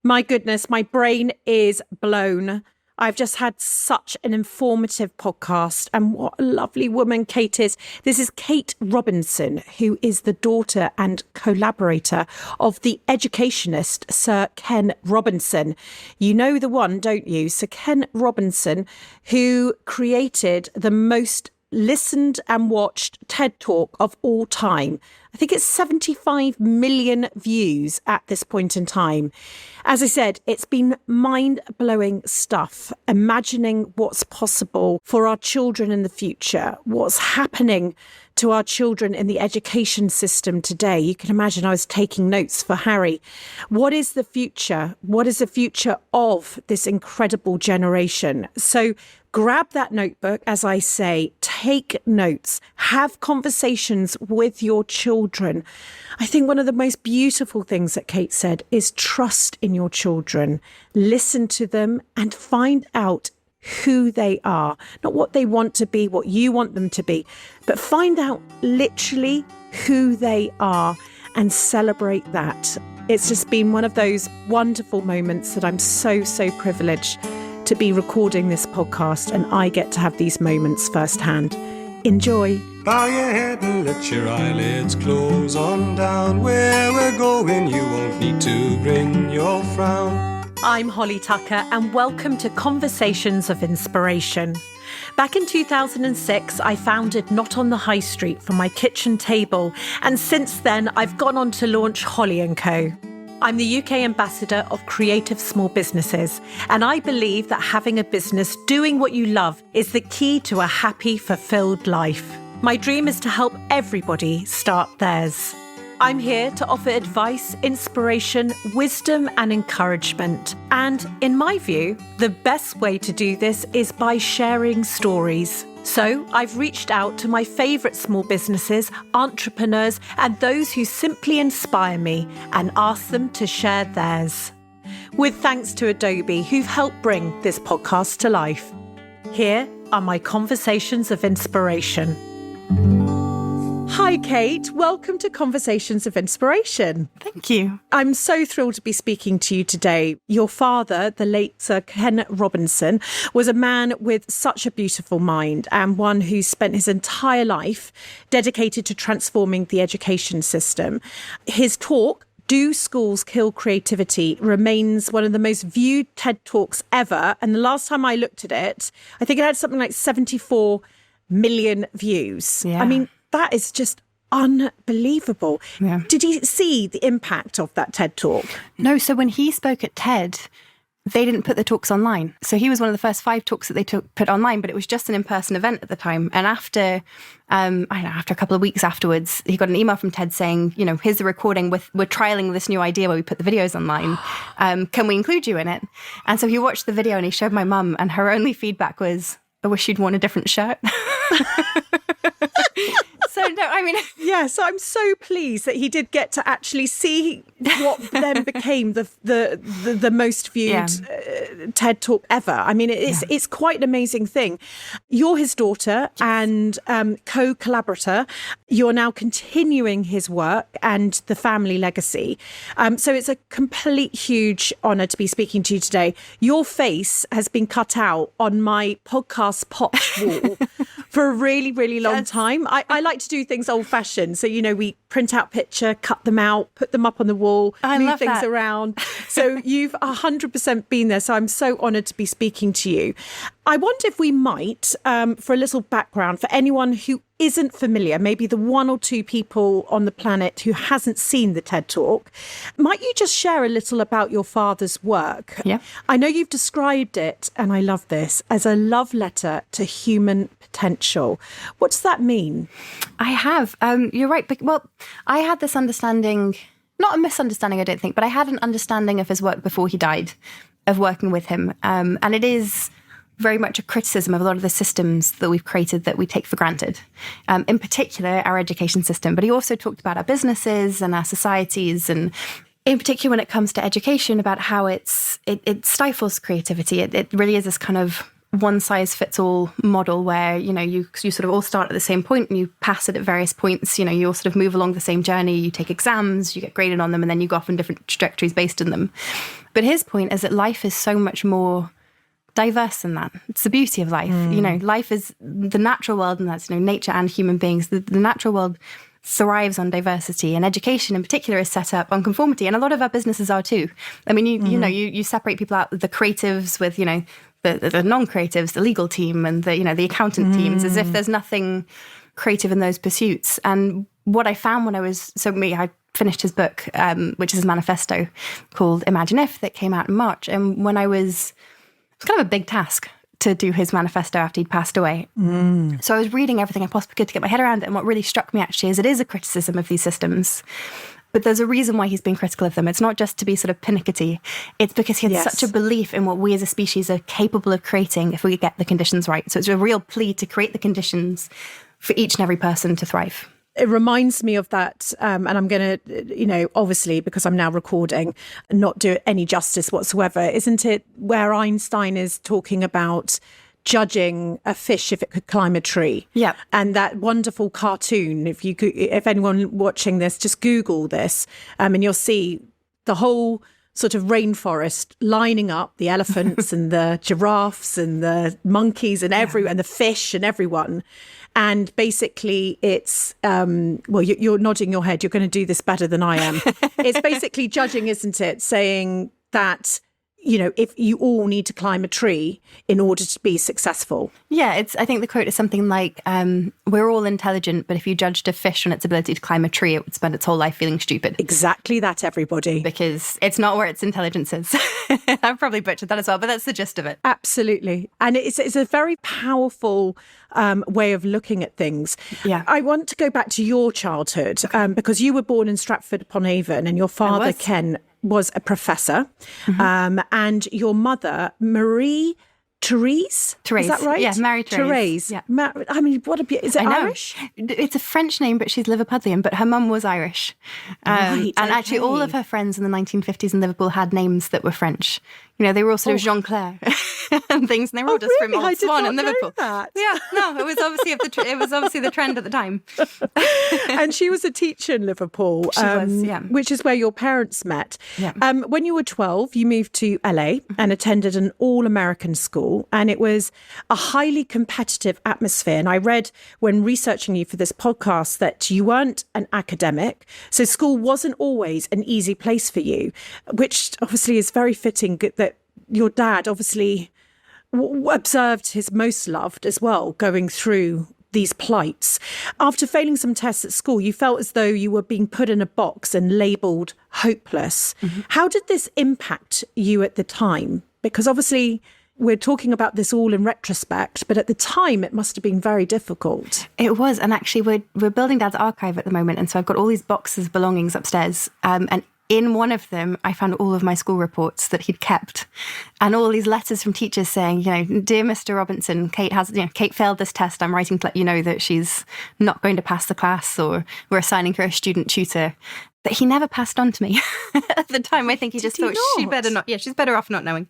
My goodness, my brain is blown. I've just had such an informative podcast, and what a lovely woman Kate is. This is Kate Robinson, who is the daughter and collaborator of the educationist Sir Ken Robinson. You know the one, don't you? Sir Ken Robinson, who created the most listened and watched TED Talk of all time. I think it's 75 million views at this point in time. As I said, it's been mind-blowing stuff, imagining what's possible for our children in the future, what's happening to our children in the education system today. You can imagine I was taking notes for Harry. What is the future? What is the future of this incredible generation? So grab that notebook, as I say, take notes, have conversations with your children. I think one of the most beautiful things that Kate said is trust in your children, listen to them and find out who they are, not what they want to be, what you want them to be, but find out literally who they are and celebrate that. It's just been one of those wonderful moments that I'm so privileged to be recording this podcast, and I get to have these moments firsthand. Enjoy. Bow your head and let your eyelids close on down. Where we're going, you won't need to bring your frown. I'm Holly Tucker, and welcome to Conversations of Inspiration. Back in 2006, I founded Not on the High Street from my kitchen table, and since then, I've gone on to launch Holly & Co. I'm the UK ambassador of creative small businesses, and I believe that having a business doing what you love is the key to a happy, fulfilled life. My dream is to help everybody start theirs. I'm here to offer advice, inspiration, wisdom, and encouragement. And in my view, the best way to do this is by sharing stories. So I've reached out to my favourite small businesses, entrepreneurs, and those who simply inspire me and asked them to share theirs. With thanks to Adobe, who've helped bring this podcast to life. Here are my conversations of inspiration. Hi, Kate. Welcome to Conversations of Inspiration. Thank you. I'm so thrilled to be speaking to you today. Your father, the late Sir Ken Robinson, was a man with such a beautiful mind and one who spent his entire life dedicated to transforming the education system. His talk, Do Schools Kill Creativity, remains one of the most viewed TED Talks ever. And the last time I looked at it, I think it had something like 74 million views. Yeah. I mean, that is just unbelievable. Yeah. Did you see the impact of that TED Talk? No, so when he spoke at TED, they didn't put the talks online. So he was one of the first 5 talks that they put online, but it was just an in-person event at the time. And after, after a couple of weeks afterwards, he got an email from TED saying, here's the recording. We're trialing this new idea where we put the videos online. Can we include you in it? And so he watched the video and he showed my mum, and her only feedback was, I wish you'd worn a different shirt. So no, I mean, so I'm so pleased that he did get to actually see what then became the most viewed TED Talk ever. I mean, it's quite an amazing thing. You're his daughter and co-collaborator. You're now continuing his work and the family legacy. So it's a complete huge honour to be speaking to you today. Your face has been cut out on my podcast pops wall for a really, really long time. I like to do things old-fashioned. So, we print out picture, cut them out, put them up on the wall, move things around. So you've 100% been there. So I'm so honoured to be speaking to you. I wonder if we might, for a little background, for anyone who isn't familiar, maybe the 1 or 2 people on the planet who hasn't seen the TED Talk, might you just share a little about your father's work? Yeah. I know you've described it, and I love this, as a love letter to human potential. What does that mean? I have. You're right. Well, I had this understanding, not a misunderstanding, I don't think, but I had an understanding of his work before he died, of working with him. And it is very much a criticism of a lot of the systems that we've created that we take for granted, in particular our education system. But he also talked about our businesses and our societies, and in particular when it comes to education, about how it stifles creativity. It really is this kind of one-size-fits-all model where, you sort of all start at the same point and you pass it at various points. You all sort of move along the same journey. You take exams, you get graded on them, and then you go off on different trajectories based on them. But his point is that life is so much more diverse than that. It's the beauty of life. Life is the natural world, and that's nature and human beings. The natural world thrives on diversity, and education in particular is set up on conformity, and a lot of our businesses are too. I mean, you separate people out, the creatives with the non-creatives, the legal team, and the accountant teams, as if there's nothing creative in those pursuits. And what I found when I finished his book, which is his manifesto, called Imagine If, that came out in March, and when it was kind of a big task to do his manifesto after he'd passed away. So I was reading everything I possibly could to get my head around it. And what really struck me actually is it is a criticism of these systems, but there's a reason why he's being critical of them. It's not just to be sort of pinickety. It's because he had such a belief in what we as a species are capable of creating if we get the conditions right. So it's a real plea to create the conditions for each and every person to thrive. It reminds me of that, and I'm going to, obviously, because I'm now recording, not do it any justice whatsoever. Isn't it where Einstein is talking about judging a fish if it could climb a tree? Yeah. And that wonderful cartoon, if anyone watching this, just Google this, and you'll see the whole sort of rainforest lining up, the elephants and the giraffes and the monkeys and and the fish and everyone. And basically it's, you're nodding your head. You're going to do this better than I am. It's basically judging, isn't it? Saying that, if you all need to climb a tree in order to be successful. Yeah, I think the quote is something like, we're all intelligent, but if you judged a fish on its ability to climb a tree, it would spend its whole life feeling stupid. Exactly that, everybody. Because it's not where its intelligence is. I've probably butchered that as well, but that's the gist of it. Absolutely. And it's a very powerful way of looking at things. Yeah. I want to go back to your childhood, because you were born in Stratford-upon-Avon and your father, Ken, was a professor, and your mother, Therese, is that right? Yeah, Marie Therese. Yeah. What is it Irish? It's a French name, but she's Liverpudlian, but her mum was Irish. And actually all of her friends in the 1950s in Liverpool had names that were French. They were all sort of Jean-Claire and things, and they were all just from Old Swan in Liverpool. That. Yeah, no, it was obviously the trend at the time. And she was a teacher in Liverpool, She was, yeah. Which is where your parents met. Yeah. When you were 12, you moved to LA and attended an all-American school, and it was a highly competitive atmosphere. And I read when researching you for this podcast that you weren't an academic, so school wasn't always an easy place for you, which obviously is very fitting that your dad obviously observed his most loved as well going through these plights. After failing some tests at school, you felt as though you were being put in a box and labelled hopeless. How did this impact you at the time? Because obviously we're talking about this all in retrospect, but at the time it must have been very difficult. It was, and actually we're building Dad's archive at the moment, and so I've got all these boxes of belongings upstairs, and in one of them, I found all of my school reports that he'd kept, and all these letters from teachers saying, dear Mr. Robinson, Kate failed this test. I'm writing to let you know that she's not going to pass the class, or we're assigning her a student tutor. That he never passed on to me. At the time, I think he just thought she'd better not. Yeah, she's better off not knowing.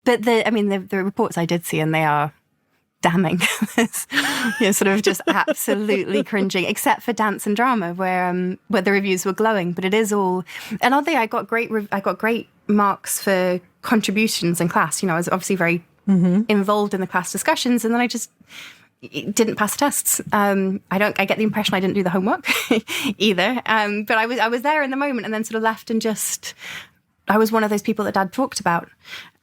But the reports I did see, and they are damning. Sort of just absolutely cringing, except for dance and drama, where the reviews were glowing. But it is all. And oddly, I got great marks for contributions in class. I was obviously very involved in the class discussions, and then I just didn't pass the tests. I get the impression I didn't do the homework either. But I was there in the moment, and then sort of left, and I was one of those people that Dad talked about.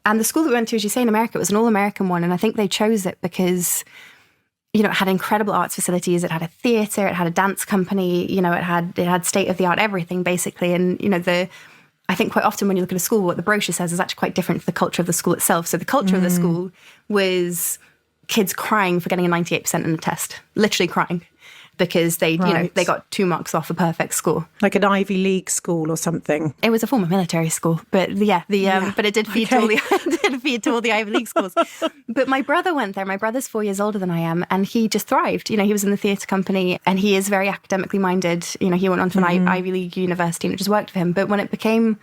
And the school that we went to, as you say, in America, it was an all-American one. And I think they chose it because, it had incredible arts facilities. It had a theatre, it had a dance company, it had state-of-the-art everything, basically. And, I think quite often when you look at a school, what the brochure says is actually quite different to the culture of the school itself. So the culture of the school was kids crying for getting a 98% in the test, literally crying. Because they got 2 marks off a perfect score, like an Ivy League school or something. It was a former military school, but but it did feed to all the Ivy League schools. But my brother went there. My brother's 4 years older than I am, and he just thrived. He was in the theatre company, and he is very academically minded. He went on to an Ivy League university, and it just worked for him. But when it became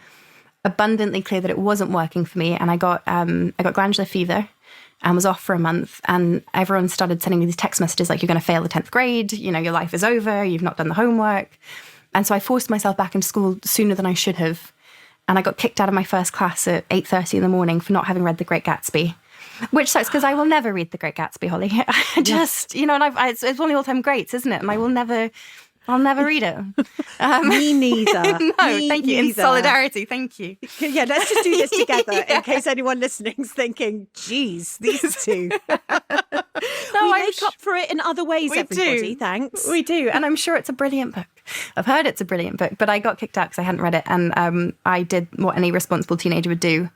abundantly clear that it wasn't working for me, and I got glandular fever. and was off for a month. And everyone started sending me these text messages like, you're going to fail the 10th grade, your life is over, you've not done the homework. And so I forced myself back into school sooner than I should have. And I got kicked out of my first class at 8:30 in the morning for not having read The Great Gatsby, which sucks because I will never read The Great Gatsby, Holly. I just, and it's one of the all-time greats, isn't it? And I'll never read it. Me neither. No, thank you. In solidarity, thank you. Yeah, let's just do this together in case anyone listening is thinking, geez, these two. We make up for it in other ways, everybody. Thanks. We do. And I'm sure it's a brilliant book. I've heard it's a brilliant book, but I got kicked out because I hadn't read it. And I did what any responsible teenager would do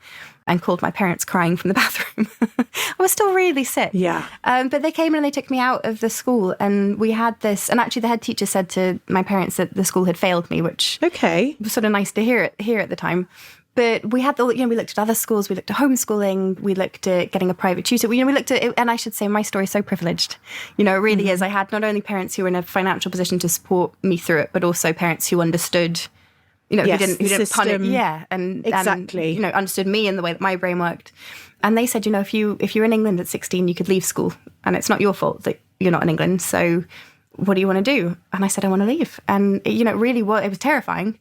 and called my parents crying from the bathroom. I was still really sick. Yeah. But they came in and they took me out of the school, and we had this, and actually the head teacher said to my parents that the school had failed me, which was sort of nice to hear at the time. But we had we looked at other schools, we looked at homeschooling, we looked at getting a private tutor. We looked at it, and I should say my story is so privileged. It really is. I had not only parents who were in a financial position to support me through it, but also parents who understood, who didn't punish, and exactly, and, understood me in the way that my brain worked. And they said, if you're in England at 16, you could leave school, and it's not your fault that you're not in England. So what do you want to do? And I said, I want to leave. And it really was. It was terrifying.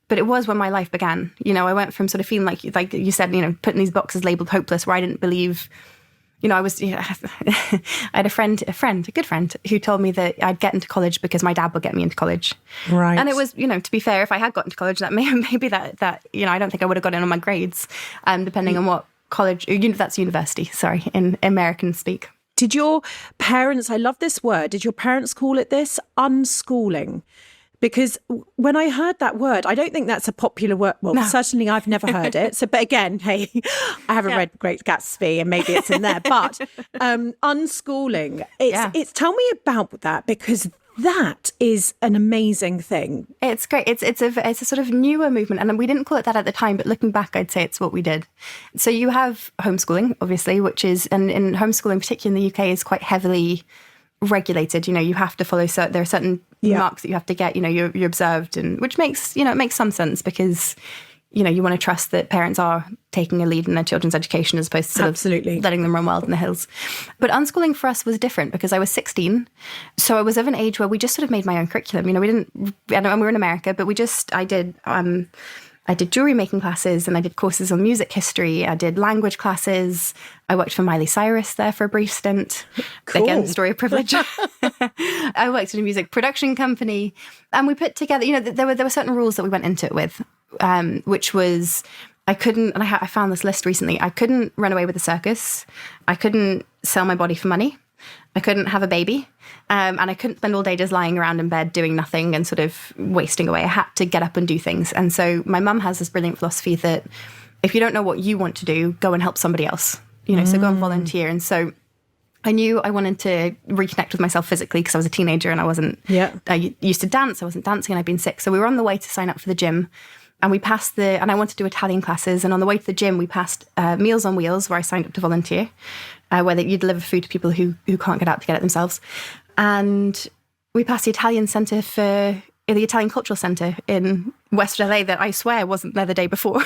But it was when my life began. I went from sort of feeling like you said, put in these boxes labelled hopeless, where I didn't believe, I was, I had a good friend who told me that I'd get into college because my dad would get me into college. Right. And it was, to be fair, if I had gotten to college, that maybe that I don't think I would have got in on my grades, depending on what college, that's university, sorry, in American speak. Did your parents, I love this word, did your parents call it this? Unschooling? Because when I heard that word, I don't think that's a popular word. Well, certainly I've never heard it. So, but again, hey, I haven't read Great Gatsby, and maybe it's in there. But unschooling, it's tell me about that, because that is an amazing thing. It's great. It's a sort of newer movement, and we didn't call it that at the time. But looking back, I'd say it's what we did. So you have homeschooling, obviously, which is, and in homeschooling, particularly in the UK, is quite heavily regulated. You have to follow there are certain marks that you have to get. You're observed, and which makes it makes some sense, because you want to trust that parents are taking a lead in their children's education as opposed to sort of letting them run wild in the hills. But unschooling for us was different, because I was 16, so I was of an age where we just sort of made my own curriculum. We didn't, and we were in America, but I did jewelry making classes, and I did courses on music history. I did language classes. I worked for Miley Cyrus there for a brief stint. Cool. Again, story of privilege. I worked in a music production company, and we put together, there were certain rules that we went into it with, which was I couldn't, and I found this list recently, I couldn't run away with a circus. I couldn't sell my body for money. I couldn't have a baby, and I couldn't spend all day just lying around in bed doing nothing and sort of wasting away. I had to get up and do things. And so my mum has this brilliant philosophy that if you don't know what you want to do, go and help somebody else, so go and volunteer. And so I knew I wanted to reconnect with myself physically, because I was a teenager and I used to dance. I wasn't dancing and I'd been sick. So we were on the way to sign up for the gym. And we passed and I wanted to do Italian classes. And on the way to the gym, we passed Meals on Wheels, where I signed up to volunteer, where you deliver food to people who can't get out to get it themselves. And we passed the Italian Cultural Centre in West LA that I swear wasn't there the day before.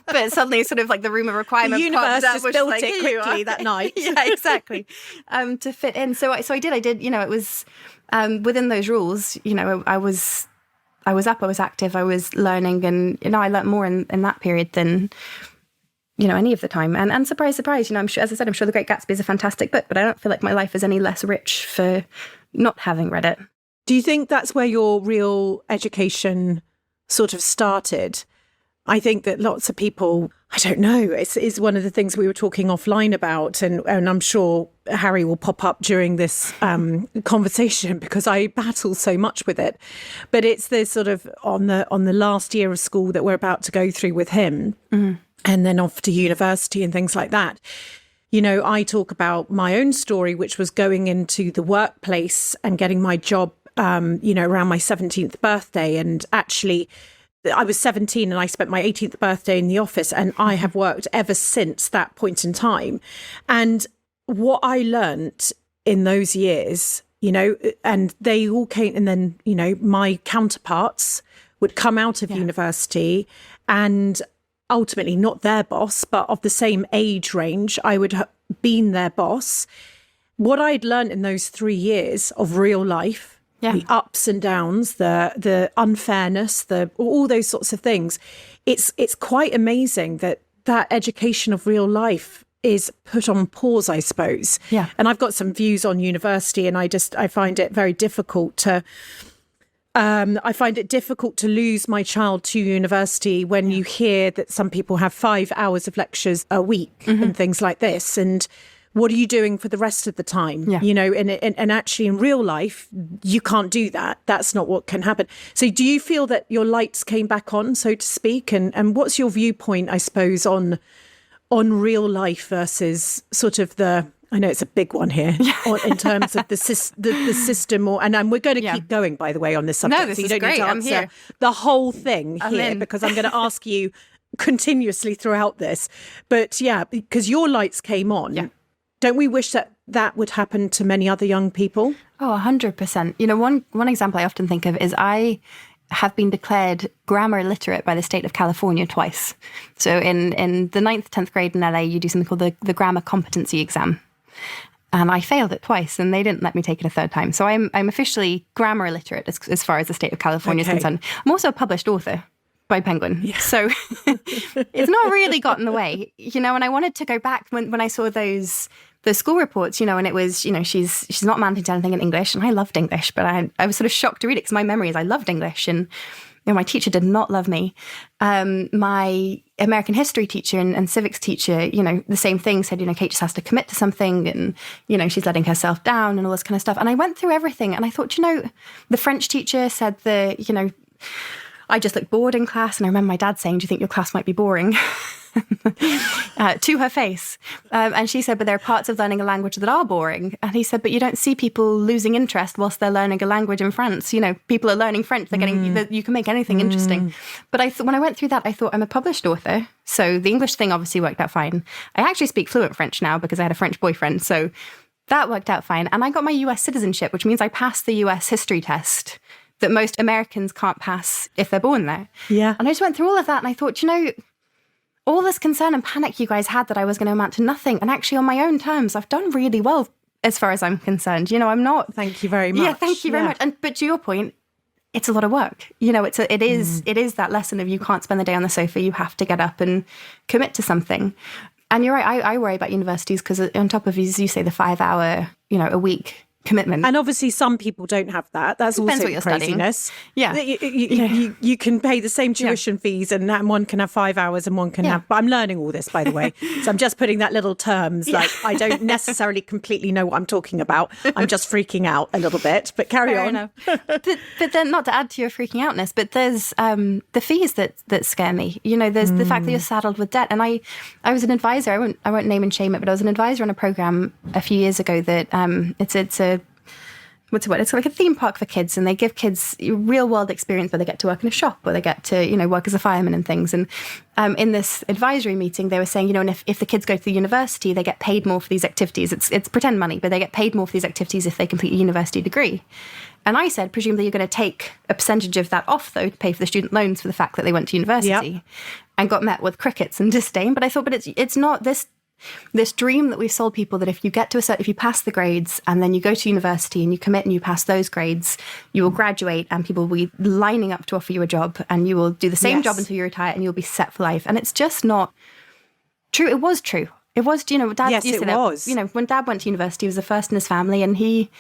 But suddenly sort of like the room of requirement. The universe just built like, it quickly that night. Yeah, exactly. To fit in. So I did, it was within those rules, I was up, I was active, I was learning, and I learnt more in that period than any of the time. And surprise, surprise, I'm sure, as I said, I'm sure The Great Gatsby is a fantastic book, but I don't feel like my life is any less rich for not having read it. Do you think that's where your real education sort of started? I think that lots of people, I don't know, it's one of the things we were talking offline about, and I'm sure Harry will pop up during this conversation, because I battle so much with it. But it's this sort of on the last year of school that we're about to go through with him, and then off to university and things like that. I talk about my own story, which was going into the workplace and getting my job, around my 17th birthday. And actually, I was 17 and I spent my 18th birthday in the office, and I have worked ever since that point in time. And what I learnt in those years, and they all came, and then, my counterparts would come out of university, and ultimately not their boss, but of the same age range, I would been their boss. What I'd learned in those 3 years of real life, the ups and downs, the unfairness, all those sorts of things, it's quite amazing that education of real life is put on pause, I suppose. Yeah. And I've got some views on university, and I find it very difficult to lose my child to university when you hear that some people have 5 hours of lectures a week and things like this. And what are you doing for the rest of the time? Yeah. You know, and actually in real life, you can't do that. That's not what can happen. So do you feel that your lights came back on, so to speak? And what's your viewpoint, I suppose, on real life versus sort of I know it's a big one here in terms of the system, and we're going to keep going, by the way, on this subject. No, this so you is don't great. need to I'm answer here. the whole thing here because I'm going to ask you continuously throughout this. But yeah, because your lights came on. Yeah. Don't we wish that would happen to many other young people? Oh, 100%. You know, one example I often think of is I have been declared grammar illiterate by the state of California twice. So in the 9th, 10th grade in LA, you do something called the grammar competency exam. And I failed it twice, and they didn't let me take it a third time. So I'm officially grammar illiterate as far as the state of California is concerned. I'm also a published author by Penguin. Yeah. So it's not really gotten away, you know, and I wanted to go back when I saw those school reports, you know, and it was, you know, she's not managing to anything in English, and I loved English, but I was sort of shocked to read it because my memory is I loved English, and you know, my teacher did not love me. My American history teacher and civics teacher, you know, the same thing, said, you know, Kate just has to commit to something, and, you know, she's letting herself down and all this kind of stuff. And I went through everything, and I thought, you know, the French teacher said you know, I just looked bored in class. And I remember my dad saying, do you think your class might be boring? To her face. And she said, but there are parts of learning a language that are boring. And he said, but you don't see people losing interest whilst they're learning a language in France. You know, people are learning French. They're you can make anything interesting. But when I went through that, I thought, I'm a published author. So the English thing obviously worked out fine. I actually speak fluent French now because I had a French boyfriend. So that worked out fine. And I got my US citizenship, which means I passed the US history test that most Americans can't pass if they're born there. Yeah. And I just went through all of that, and I thought, you know, all this concern and panic you guys had that I was going to amount to nothing, and actually on my own terms, I've done really well as far as I'm concerned. You know, I'm not... Thank you very much. Yeah, thank you very much. But to your point, it's a lot of work. You know, it is that lesson of you can't spend the day on the sofa. You have to get up and commit to something. And you're right, I worry about universities because on top of, as you say, the 5 hour, you know, a week commitment. And obviously some people don't have that. That's Depends also what you're craziness. Studying. Yeah. You can pay the same tuition fees, and one can have 5 hours and one can have... But I'm learning all this, by the way. So I'm just putting that little terms, like I don't necessarily completely know what I'm talking about. I'm just freaking out a little bit, but carry Fair on. enough. But then, not to add to your freaking outness, but there's the fees that scare me. You know, there's the fact that you're saddled with debt. And I was an advisor, I won't name and shame it, but I was an advisor on a program a few years ago that it's like a theme park for kids, and they give kids real world experience where they get to work in a shop, or they get to, you know, work as a fireman and things. And in this advisory meeting, they were saying, you know, and if the kids go to the university, they get paid more for these activities. It's pretend money, but they get paid more for these activities if they complete a university degree. And I said, presumably you're going to take a percentage of that off, though, to pay for the student loans for the fact that they went to university, and got met with crickets and disdain. But I thought, but it's not this dream that we've sold people that if you get to if you pass the grades and then you go to university and you commit and you pass those grades, you will graduate and people will be lining up to offer you a job, and you will do the same job until you retire and you'll be set for life. And it's just not true. It was true. It was, you know, Dad used to know, you know, when Dad went to university, he was the first in his family, and he,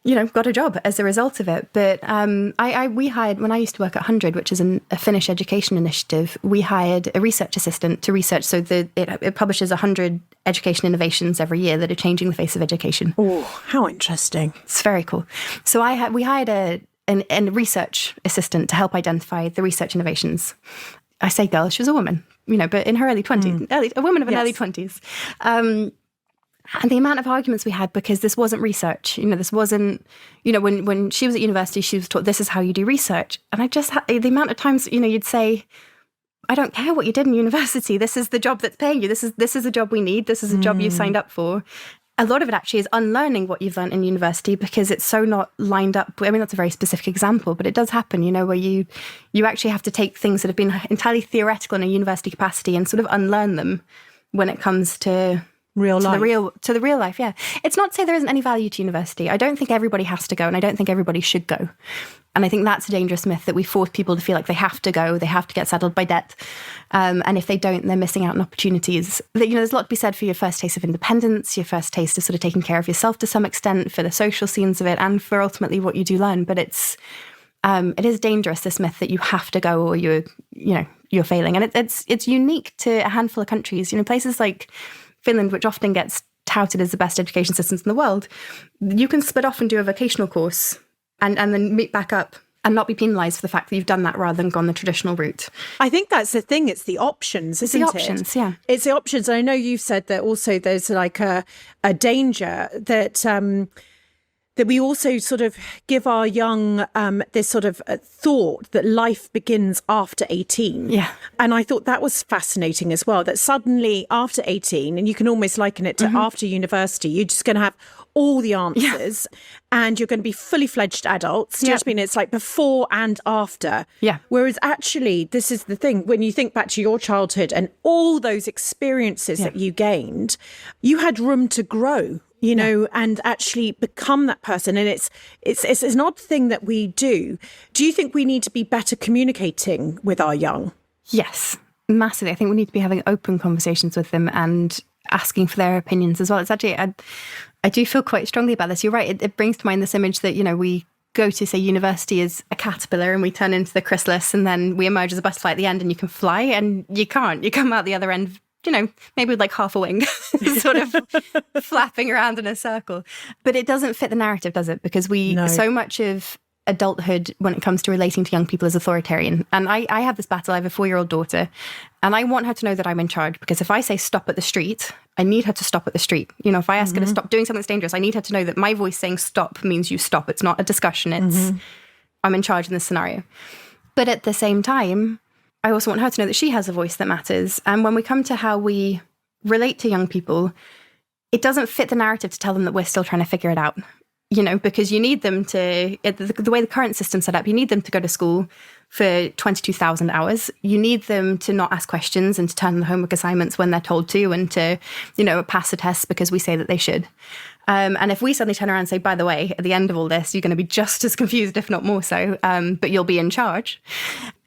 you know, got a job as a result of it. But we hired, when I used to work at 100, which is a Finnish education initiative, we hired a research assistant to research. So it publishes 100 education innovations every year that are changing the face of education. Oh, how interesting. It's very cool. So we hired a research assistant to help identify the research innovations. I say girl, she was a woman, you know, but in her early 20s, a woman of an early 20s. And the amount of arguments we had because this wasn't research. You know, this wasn't, you know, when she was at university, she was taught this is how you do research. And I just had the amount of times, you know, you'd say, I don't care what you did in university. This is the job that's paying you. This is the job we need. This is a job you signed up for. A lot of it actually is unlearning what you've learned in university because it's so not lined up. I mean, that's a very specific example, but it does happen, you know, where you actually have to take things that have been entirely theoretical in a university capacity and sort of unlearn them when it comes to real life. To the real life, yeah. It's not to say there isn't any value to university. I don't think everybody has to go, and I don't think everybody should go. And I think that's a dangerous myth, that we force people to feel like they have to go, they have to get saddled by debt. And if they don't, they're missing out on opportunities. There's a lot to be said for your first taste of independence, your first taste of sort of taking care of yourself to some extent, for the social scenes of it, and for ultimately what you do learn. But it is dangerous, this myth that you have to go or you're failing. And it's unique to a handful of countries. Places like Finland, which often gets touted as the best education systems in the world, you can split off and do a vocational course and then meet back up and not be penalised for the fact that you've done that rather than gone the traditional route. I think that's the thing. It's the options, isn't it? It's the options, yeah. It's the options. I know you've said that also there's like a danger that that we also sort of give our young this sort of thought that life begins after 18. Yeah. And I thought that was fascinating as well, that suddenly after 18, and you can almost liken it to after university, you're just going to have all the answers and you're going to be fully fledged adults. Do you know what I mean? It's like before and after. Yeah. Whereas actually, this is the thing, when you think back to your childhood and all those experiences that you gained, you had room to grow. And actually become that person. And it's an odd thing that we do. Do you think we need to be better communicating with our young? Yes, massively. I think we need to be having open conversations with them and asking for their opinions as well. It's actually, I do feel quite strongly about this. You're right. It brings to mind this image that, we go to, say, university as a caterpillar and we turn into the chrysalis and then we emerge as a butterfly at the end and you can fly, and you can't. You come out the other end, maybe with like half a wing, sort of flapping around in a circle. But it doesn't fit the narrative, does it? Because so much of adulthood when it comes to relating to young people is authoritarian. And I have this battle. I have a 4-year-old daughter and I want her to know that I'm in charge, because if I say stop at the street, I need her to stop at the street. If I ask her to stop doing something that's dangerous, I need her to know that my voice saying stop means you stop. It's not a discussion. It's I'm in charge in this scenario. But at the same time, I also want her to know that she has a voice that matters. And when we come to how we relate to young people, it doesn't fit the narrative to tell them that we're still trying to figure it out, because you need them to, the way the current system's set up, you need them to go to school for 22,000 hours. You need them to not ask questions and to turn the homework assignments when they're told to, and to, pass the tests because we say that they should. And if we suddenly turn around and say, by the way, at the end of all this, you're going to be just as confused, if not more so, but you'll be in charge,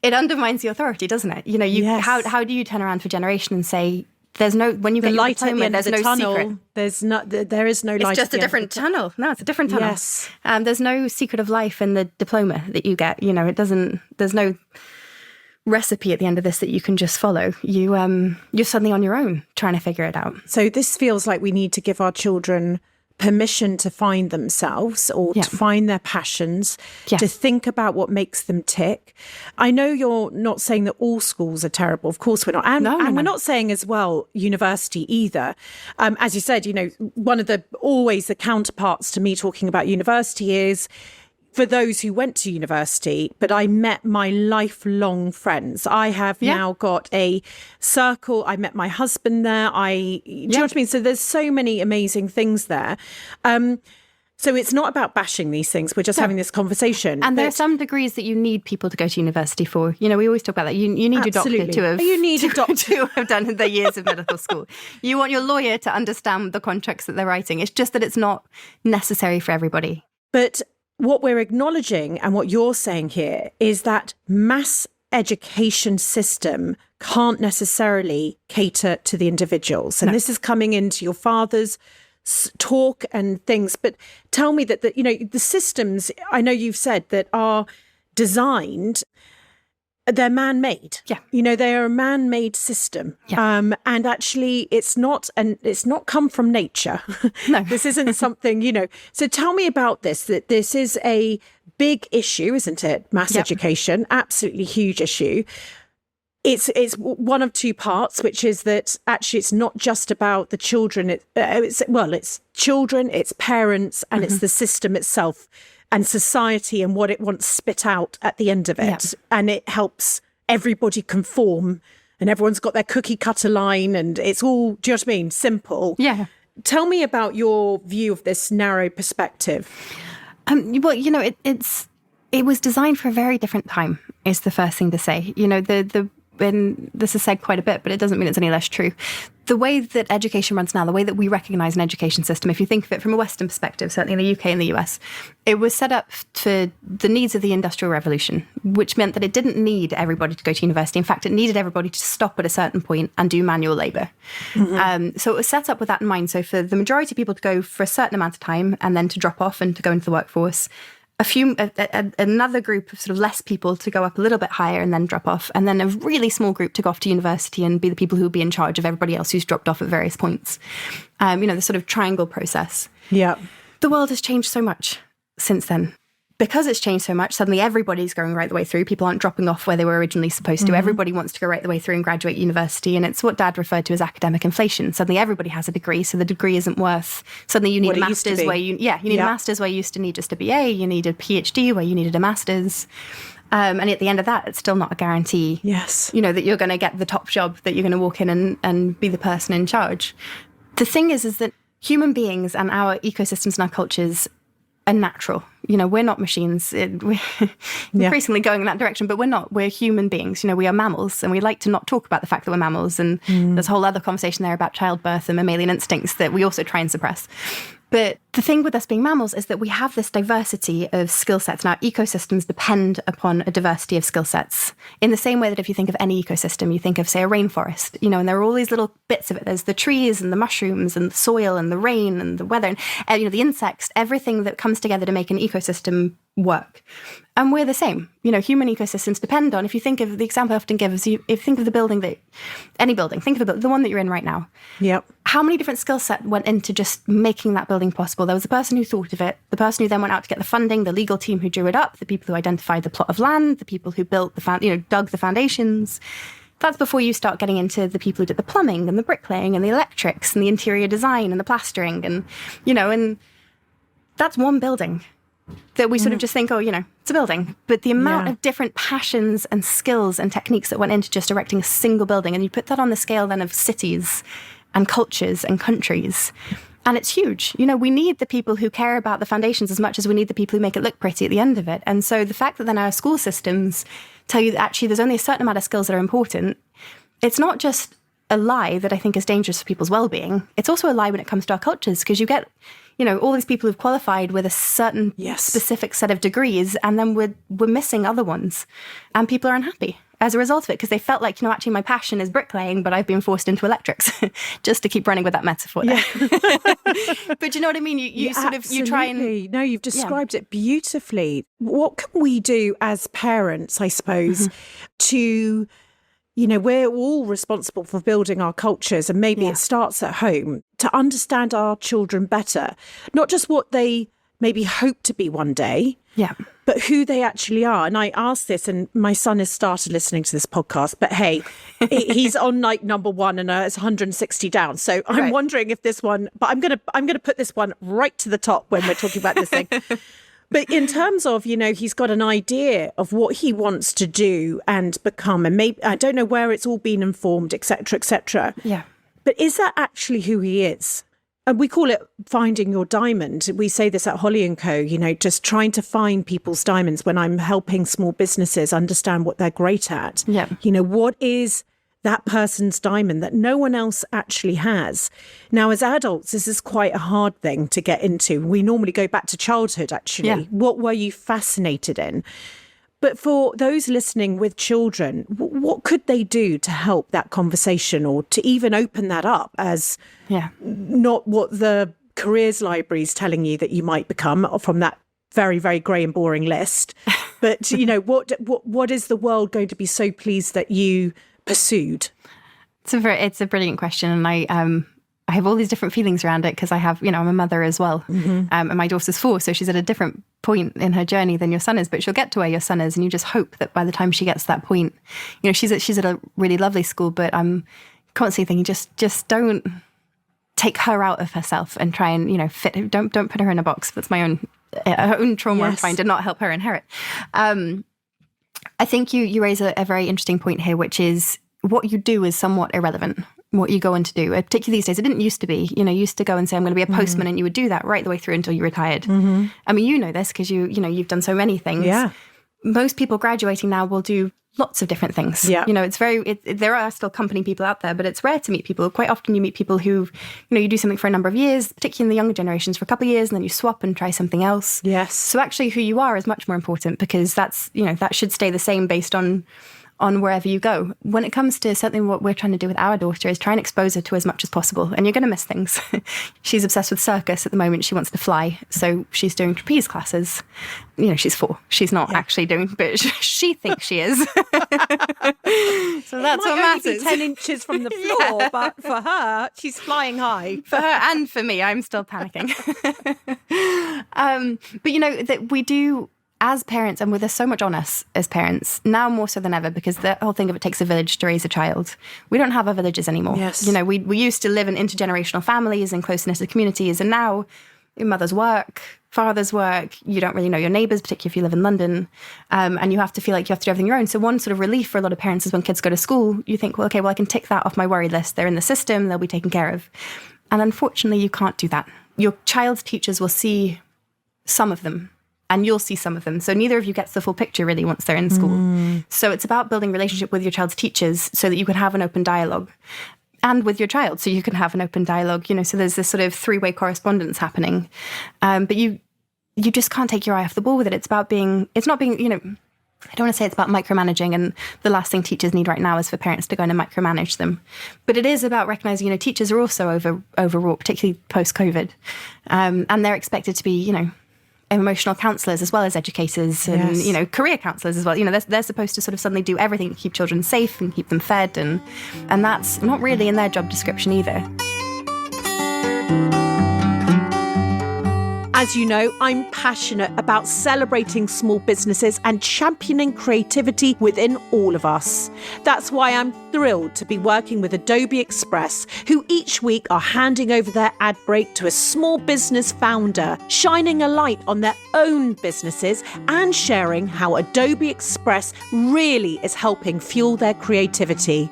it undermines the authority, doesn't it? How do you turn around for a generation and say, there's no, when you get your diploma, there's no secret. There is no light. It's just a different tunnel. No, it's a different tunnel. Yes. There's no secret of life in the diploma that you get. There's no recipe at the end of this that you can just follow. You're suddenly on your own trying to figure it out. So this feels like we need to give our children permission to find themselves or to find their passions, to think about what makes them tick. I know you're not saying that all schools are terrible. Of course we're not. And we're not saying as well university either. As you said, one of the counterparts to me talking about university is for those who went to university, but I met my lifelong friends. I have now got a circle. I met my husband there. Do you know what I mean? So there's so many amazing things there. So it's not about bashing these things. We're just having this conversation. And there are some degrees that you need people to go to university for. We always talk about that. You need your doctor to have. You need a doctor to have done their years of medical school. You want your lawyer to understand the contracts that they're writing. It's just that it's not necessary for everybody. But what we're acknowledging and what you're saying here is that mass education system can't necessarily cater to the individuals. And this is coming into your father's talk and things. But tell me that the systems, I know you've said, that are designed, they're man-made. Yeah. They are a man-made system. Yeah. And actually it's not come from nature. No. This isn't something, So tell me about this, that this is a big issue, isn't it? Mass education, absolutely huge issue. It's one of two parts, which is that actually it's not just about the children. It's children, it's parents, and it's the system itself and society and what it wants spit out at the end of it. Yeah. And it helps everybody conform, and everyone's got their cookie cutter line, and it's all, do you know what I mean? Simple. Yeah. Tell me about your view of this narrow perspective. Well, it was designed for a very different time, is the first thing to say. And this is said quite a bit, but it doesn't mean it's any less true. the way that education runs now, the way that we recognise an education system, if you think of it from a Western perspective, certainly in the UK and the US, it was set up for the needs of the Industrial Revolution, which meant that it didn't need everybody to go to university. In fact, it needed everybody to stop at a certain point and do manual labour. So it was set up with that in mind. So for the majority of people to go for a certain amount of time and then to drop off and to go into the workforce, another group of sort of less people to go up a little bit higher and then drop off, and then a really small group to go off to university and be the people who will be in charge of everybody else who's dropped off at various points. The sort of triangle process. Yeah. The world has changed so much since then. Because it's changed so much, suddenly everybody's going right the way through. People aren't dropping off where they were originally supposed to. Everybody wants to go right the way through and graduate university. And it's what Dad referred to as academic inflation. Suddenly everybody has a degree, so the degree isn't worth. Suddenly you need a master's where you need a master's where you used to need just a BA. You need a PhD where you needed a master's. And at the end of that, it's still not a guarantee. Yes. That you're going to get the top job, that you're going to walk in and be the person in charge. The thing is that human beings and our ecosystems and our cultures are natural. We're not machines. We're increasingly going in that direction, but we're not. We're human beings. We are mammals, and we like to not talk about the fact that we're mammals. And there's a whole other conversation there about childbirth and mammalian instincts that we also try and suppress. But the thing with us being mammals is that we have this diversity of skill sets. Now, ecosystems depend upon a diversity of skill sets. In the same way that if you think of any ecosystem, you think of, say, a rainforest, and there are all these little bits of it. There's the trees and the mushrooms and the soil and the rain and the weather and, the insects, everything that comes together to make an ecosystem work. And we're the same. Human ecosystems depend on, if you think of the example I often give, is if you think of the building any building, think of the one that you're in right now. Yep. How many different skill sets went into just making that building possible? There was the person who thought of it, the person who then went out to get the funding, the legal team who drew it up, the people who identified the plot of land, the people who built dug the foundations. That's before you start getting into the people who did the plumbing and the bricklaying and the electrics and the interior design and the plastering and that's one building that we sort of just think, it's a building. But the amount of different passions and skills and techniques that went into just erecting a single building, and you put that on the scale then of cities and cultures and countries, and it's huge. We need the people who care about the foundations as much as we need the people who make it look pretty at the end of it. And so the fact that then our school systems tell you that actually there's only a certain amount of skills that are important, it's not just a lie that I think is dangerous for people's well-being. It's also a lie when it comes to our cultures, because you get all these people who've qualified with a certain specific set of degrees, and then we're missing other ones. And people are unhappy as a result of it, because they felt like, actually my passion is bricklaying, but I've been forced into electrics, just to keep running with that metaphor there. Yeah. But you know what I mean? You sort of, you try and... No, you've described it beautifully. What can we do as parents, I suppose, to... we're all responsible for building our cultures, and maybe it starts at home, to understand our children better, not just what they maybe hope to be one day, but who they actually are. And I asked this, and my son has started listening to this podcast, but hey, he's on night number 1 and it's 160 down. So I'm wondering if this one, but I'm going to put this one right to the top when we're talking about this thing. But in terms of, he's got an idea of what he wants to do and become, and maybe, I don't know where it's all been informed, et cetera, et cetera. Yeah. But is that actually who he is? And we call it finding your diamond. We say this at Holly & Co, just trying to find people's diamonds when I'm helping small businesses understand what they're great at. Yeah. What is that person's diamond that no one else actually has. Now, as adults, this is quite a hard thing to get into. We normally go back to childhood, actually. Yeah. What were you fascinated in? But for those listening with children, what could they do to help that conversation, or to even open that up as not what the careers library is telling you that you might become from that very, very grey and boring list. But, what is the world going to be so pleased that you pursued? It's a brilliant question, and I have all these different feelings around it, because I have, I'm a mother as well, and my daughter's 4, so she's at a different point in her journey than your son is, but she'll get to where your son is, and you just hope that by the time she gets to that point, she's at a really lovely school, but I'm constantly thinking, just don't take her out of herself and try and fit. Don't put her in a box. That's my own trauma. I'm trying to not help her inherit. I think you raise a very interesting point here, which is what you do is somewhat irrelevant. What you go on to do, particularly these days. It didn't used to be. You used to go and say, I'm going to be a postman, and you would do that right the way through until you retired. I mean, this because you've done so many things. Yeah. Most people graduating now will do lots of different things. Yeah. You know, there are still company people out there, but it's rare to meet people. Quite often you meet people who, you know, you do something for a number of years, particularly in the younger generations, for a couple of years, and then you swap and try something else. Yes. So actually who you are is much more important, because that's, you know, that should stay the same based on wherever you go. When it comes to something, what we're trying to do with our daughter is try and expose her to as much as possible. And you're going to miss things. She's obsessed with circus at the moment. She wants to fly. So she's doing trapeze classes. You know, she's 4. She's not actually doing, but she thinks she is. So that's what matters. 10 inches from the floor, but for her, she's flying high. For her and for me, I'm still panicking. But, you know, that we do, as parents, and there's so much on us as parents, now more so than ever, because the whole thing of it takes a village to raise a child. We don't have our villages anymore. Yes. You know, we used to live in intergenerational families and close-knitted communities, and now your mother's work, father's work, you don't really know your neighbours, particularly if you live in London, and you have to feel like you have to do everything your own. So one sort of relief for a lot of parents is when kids go to school, you think, well, okay, well, I can tick that off my worry list. They're in the system, they'll be taken care of. And unfortunately, you can't do that. Your child's teachers will see some of them, and you'll see some of them. So neither of you gets the full picture really once they're in school. So it's about building relationship with your child's teachers so that you can have an open dialogue, and with your child so you can have an open dialogue, you know, so there's this sort of 3-way correspondence happening. But you just can't take your eye off the ball with it. It's not being, you know, I don't want to say it's about micromanaging, and the last thing teachers need right now is for parents to go in and micromanage them. But it is about recognizing, you know, teachers are also overwrought, particularly post-COVID. And they're expected to be, you know, emotional counsellors as well as educators, and you know, career counsellors as well. You know, they're supposed to sort of suddenly do everything to keep children safe and keep them fed, and that's not really in their job description either. As you know, I'm passionate about celebrating small businesses and championing creativity within all of us. That's why I'm thrilled to be working with Adobe Express, who each week are handing over their ad break to a small business founder, shining a light on their own businesses and sharing how Adobe Express really is helping fuel their creativity.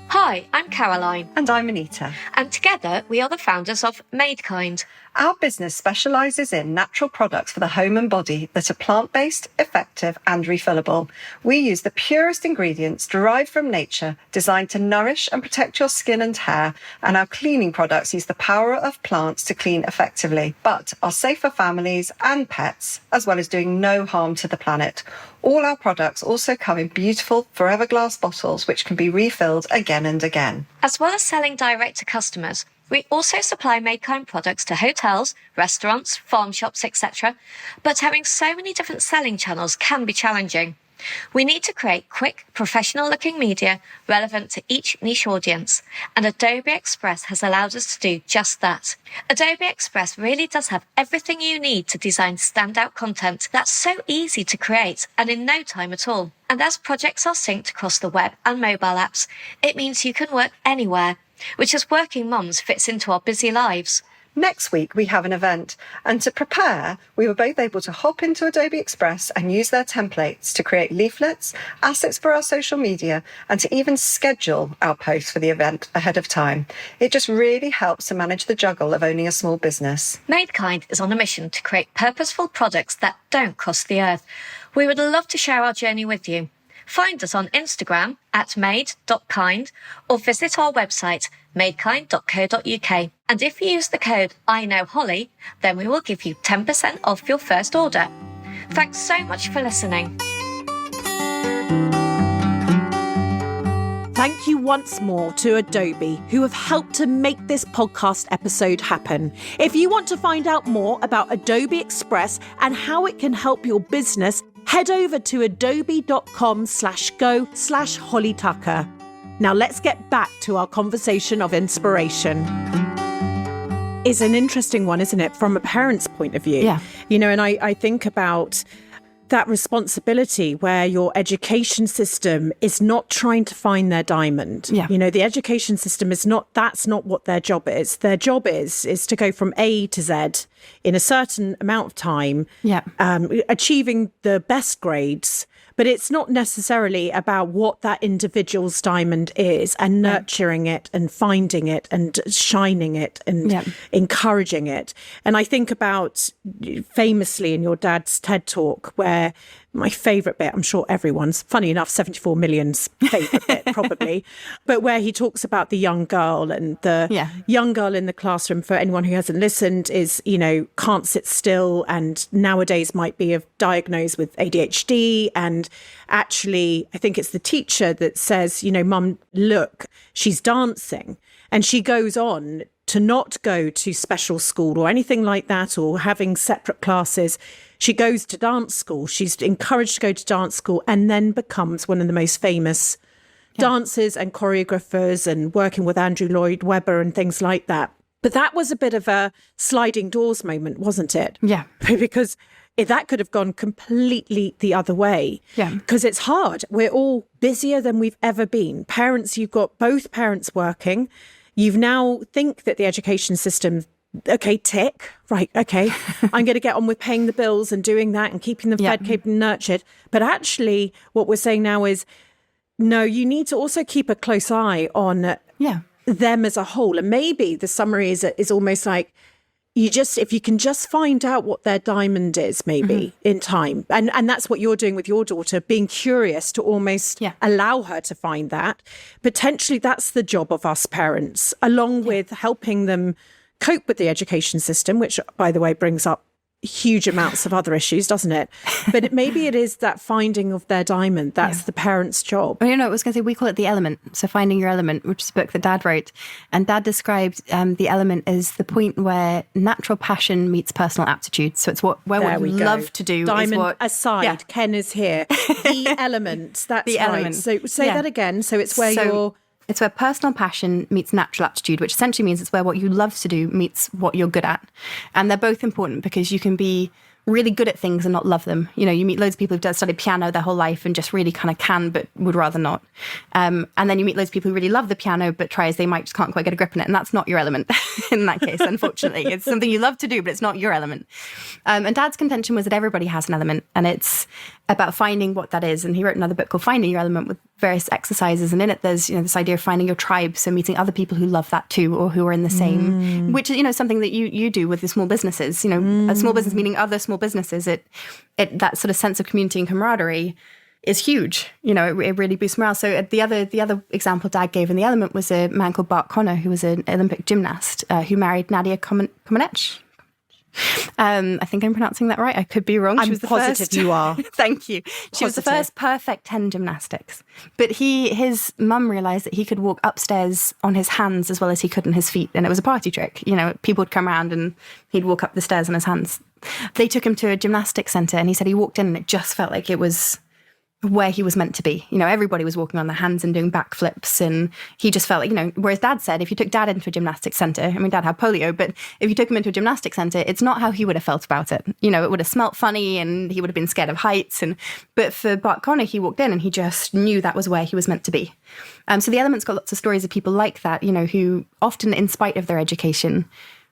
Hi, I'm Caroline. And I'm Anita. And together we are the founders of Madekind. Our business specialises in natural products for the home and body that are plant-based, effective and refillable. We use the purest ingredients derived from nature, designed to nourish and protect your skin and hair, and our cleaning products use the power of plants to clean effectively, but are safe for families and pets, as well as doing no harm to the planet. All our products also come in beautiful forever glass bottles, which can be refilled again and again. As well as selling direct to customers, we also supply Madekind products to hotels, restaurants, farm shops, etc. But having so many different selling channels can be challenging. We need to create quick, professional-looking media relevant to each niche audience, and Adobe Express has allowed us to do just that. Adobe Express really does have everything you need to design standout content that's so easy to create and in no time at all. And as projects are synced across the web and mobile apps, it means you can work anywhere, which as working mums fits into our busy lives. Next week we have an event, and to prepare, we were both able to hop into Adobe Express and use their templates to create leaflets, assets for our social media, and to even schedule our posts for the event ahead of time. It just really helps to manage the juggle of owning a small business. Madekind is on a mission to create purposeful products that don't cost the earth. We would love to share our journey with you. Find us on Instagram at made.kind or visit our website madekind.co.uk. And if you use the code IKnowHolly, then we will give you 10% off your first order. Thanks so much for listening. Thank you once more to Adobe, who have helped to make this podcast episode happen. If you want to find out more about Adobe Express and how it can help your business, head over to adobe.com/go/hollytucker. Now let's get back to our conversation of inspiration. It's an interesting one, isn't it, from a parent's point of view? Yeah. You know, and I think about that responsibility where your education system is not trying to find their diamond. Yeah. You know, the education system that's not what their job is. Their job is to go from A to Z in a certain amount of time, achieving the best grades. But it's not necessarily about what that individual's diamond is and nurturing it and finding it and shining it and encouraging it. And I think about famously in your dad's TED talk where my favourite bit, I'm sure everyone's, funny enough, 74 million's favourite bit probably, but where he talks about the young girl, and the young girl in the classroom, for anyone who hasn't listened, is, can't sit still, and nowadays might be diagnosed with ADHD. And actually, I think it's the teacher that says, Mum, look, she's dancing. And she goes on to not go to special school or anything like that, or having separate classes. She goes to dance school. She's encouraged to go to dance school, and then becomes one of the most famous dancers and choreographers, and working with Andrew Lloyd Webber and things like that. But that was a bit of a sliding doors moment, wasn't it? Yeah. Because that could have gone completely the other way. Yeah. Because it's hard. We're all busier than we've ever been. Parents, you've got both parents working. You've now think that the education system, okay, tick, right, okay, I'm going to get on with paying the bills and doing that and keeping them fed, keeping them nurtured. But actually, what we're saying now is, no, you need to also keep a close eye on them as a whole. And maybe the summary is almost like, if you can just find out what their diamond is, maybe in time. And that's what you're doing with your daughter, being curious to almost allow her to find that. Potentially that's the job of us parents, along with helping them cope with the education system, which, by the way, brings up huge amounts of other issues, doesn't it? But maybe it is that finding of their diamond. That's the parent's job. Well, I was going to say, we call it the element. So Finding Your Element, which is a book that Dad wrote. And Dad described the element as the point where natural passion meets personal aptitude. So it's where what you love to do. Diamond is what, aside, Ken is here. The element. That's the right. Element. So say that again. So it's where you're... It's where personal passion meets natural aptitude, which essentially means it's where what you love to do meets what you're good at. And they're both important, because you can be really good at things and not love them. You meet loads of people who've studied piano their whole life and just really kind of can, but would rather not. And then you meet loads of people who really love the piano, but try as they might, just can't quite get a grip on it. And that's not your element in that case, unfortunately. It's something you love to do, but it's not your element. And Dad's contention was that everybody has an element, and it's about finding what that is. And he wrote another book called Finding Your Element, with various exercises. And in it, there's, this idea of finding your tribe. So meeting other people who love that too, or who are in the same, which is, something that you do with the small businesses, a small business meeting other small businesses. It that sort of sense of community and camaraderie is huge. It really boosts morale. So the other example Dad gave in the element was a man called Bart Connor, who was an Olympic gymnast who married Nadia Comaneci. I think I'm pronouncing that right. I could be wrong. I'm positive you are. Thank you. She was the first perfect 10 gymnastics. But his mum realised that he could walk upstairs on his hands as well as he could on his feet. And it was a party trick. People would come around and he'd walk up the stairs on his hands. They took him to a gymnastics centre, and he said he walked in and it just felt like it was where he was meant to be. Everybody was walking on their hands and doing backflips, and he just felt like, whereas Dad said if you took Dad into a gymnastics centre, Dad had polio, but if you took him into a gymnastics centre, it's not how he would have felt about it. It would have smelt funny, and he would have been scared of heights. But for Bart Connor, he walked in and he just knew that was where he was meant to be. So the element's got lots of stories of people like that, who often, in spite of their education,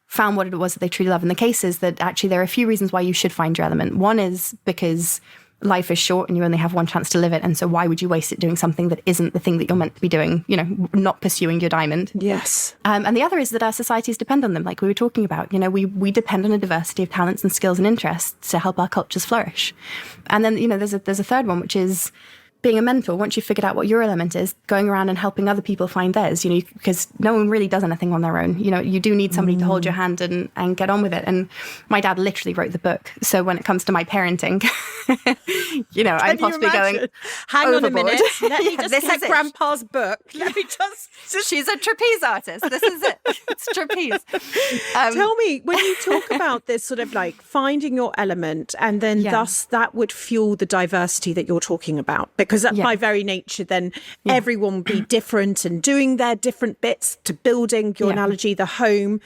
found what it was that they truly love. And the case is that actually there are a few reasons why you should find your element. One is because life is short and you only have one chance to live it. And so why would you waste it doing something that isn't the thing that you're meant to be doing, not pursuing your diamond? Yes. And the other is that our societies depend on them, like we were talking about. We depend on a diversity of talents and skills and interests to help our cultures flourish. And then, there's a third one, which is being a mentor. Once you've figured out what your element is, going around and helping other people find theirs, because no one really does anything on their own. You do need somebody to hold your hand and get on with it. And my dad literally wrote the book. So when it comes to my parenting, I'm possibly going, hang overboard. on a minute. Let me just this get Grandpa's book. Let me just... She's a trapeze artist. This is it. It's trapeze. Tell me, when you talk about this sort of like finding your element, and then thus that would fuel the diversity that you're talking about, because by very nature, then everyone will be different and doing their different bits to building, your analogy, the home.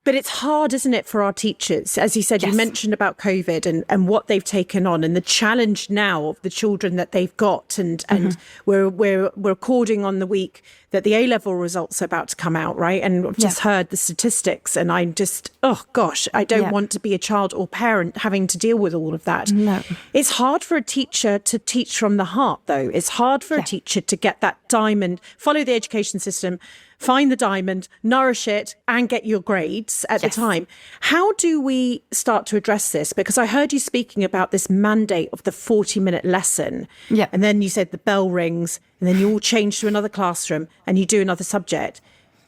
But it's hard, isn't it, for our teachers? As you said, you mentioned about COVID and what they've taken on, and the challenge now of the children that they've got. And we're recording on the week that the A-level results are about to come out, right? And I've just heard the statistics, and I'm just, oh gosh, I don't want to be a child or parent having to deal with all of that. No. It's hard for a teacher to teach from the heart, though. It's hard for a teacher to get that diamond, follow the education system, find the diamond, nourish it, and get your grades at the time. How do we start to address this? Because I heard you speaking about this mandate of the 40-minute lesson. Yeah. And then you said the bell rings, and then you all change to another classroom and you do another subject.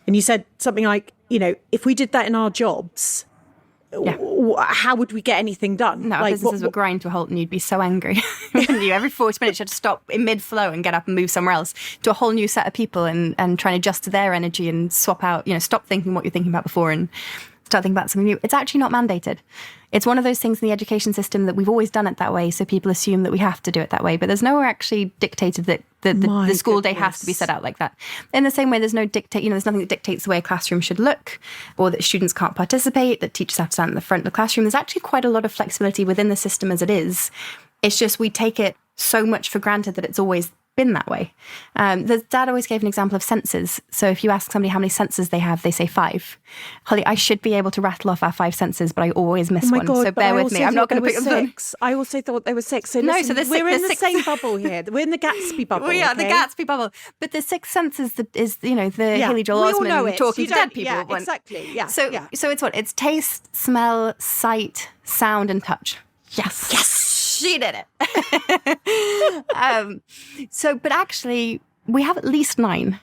And you said something like, if we did that in our jobs, how would we get anything done? No, businesses would grind to a halt and you'd be so angry. Every 40 minutes you had to stop in mid-flow and get up and move somewhere else to a whole new set of people and try and adjust to their energy and swap out, stop thinking what you're thinking about before and start thinking about something new. It's actually not mandated. It's one of those things in the education system that we've always done it that way, so people assume that we have to do it that way. But there's nowhere actually dictated that the school day has to be set out like that. In the same way, there's no there's nothing that dictates the way a classroom should look, or that students can't participate, that teachers have to stand in the front of the classroom. There's actually quite a lot of flexibility within the system as it is. It's just we take it so much for granted that it's always been that way. The dad always gave an example of senses. So if you ask somebody how many senses they have, they say 5. Holly, I should be able to rattle off our 5 senses, but I always miss one. God, so bear with me. I'm not going to pick them. 6. I also thought there were 6. So no, listen, so there's we're in the 6. same bubble here. We're in the Gatsby bubble. We are the Gatsby bubble. But the 6th sense is the Haley Joel Osment talking to dead people. Yeah, exactly. Yeah. So it's what? It's taste, smell, sight, sound, and touch. Yes. She did it. But actually, we have at least 9.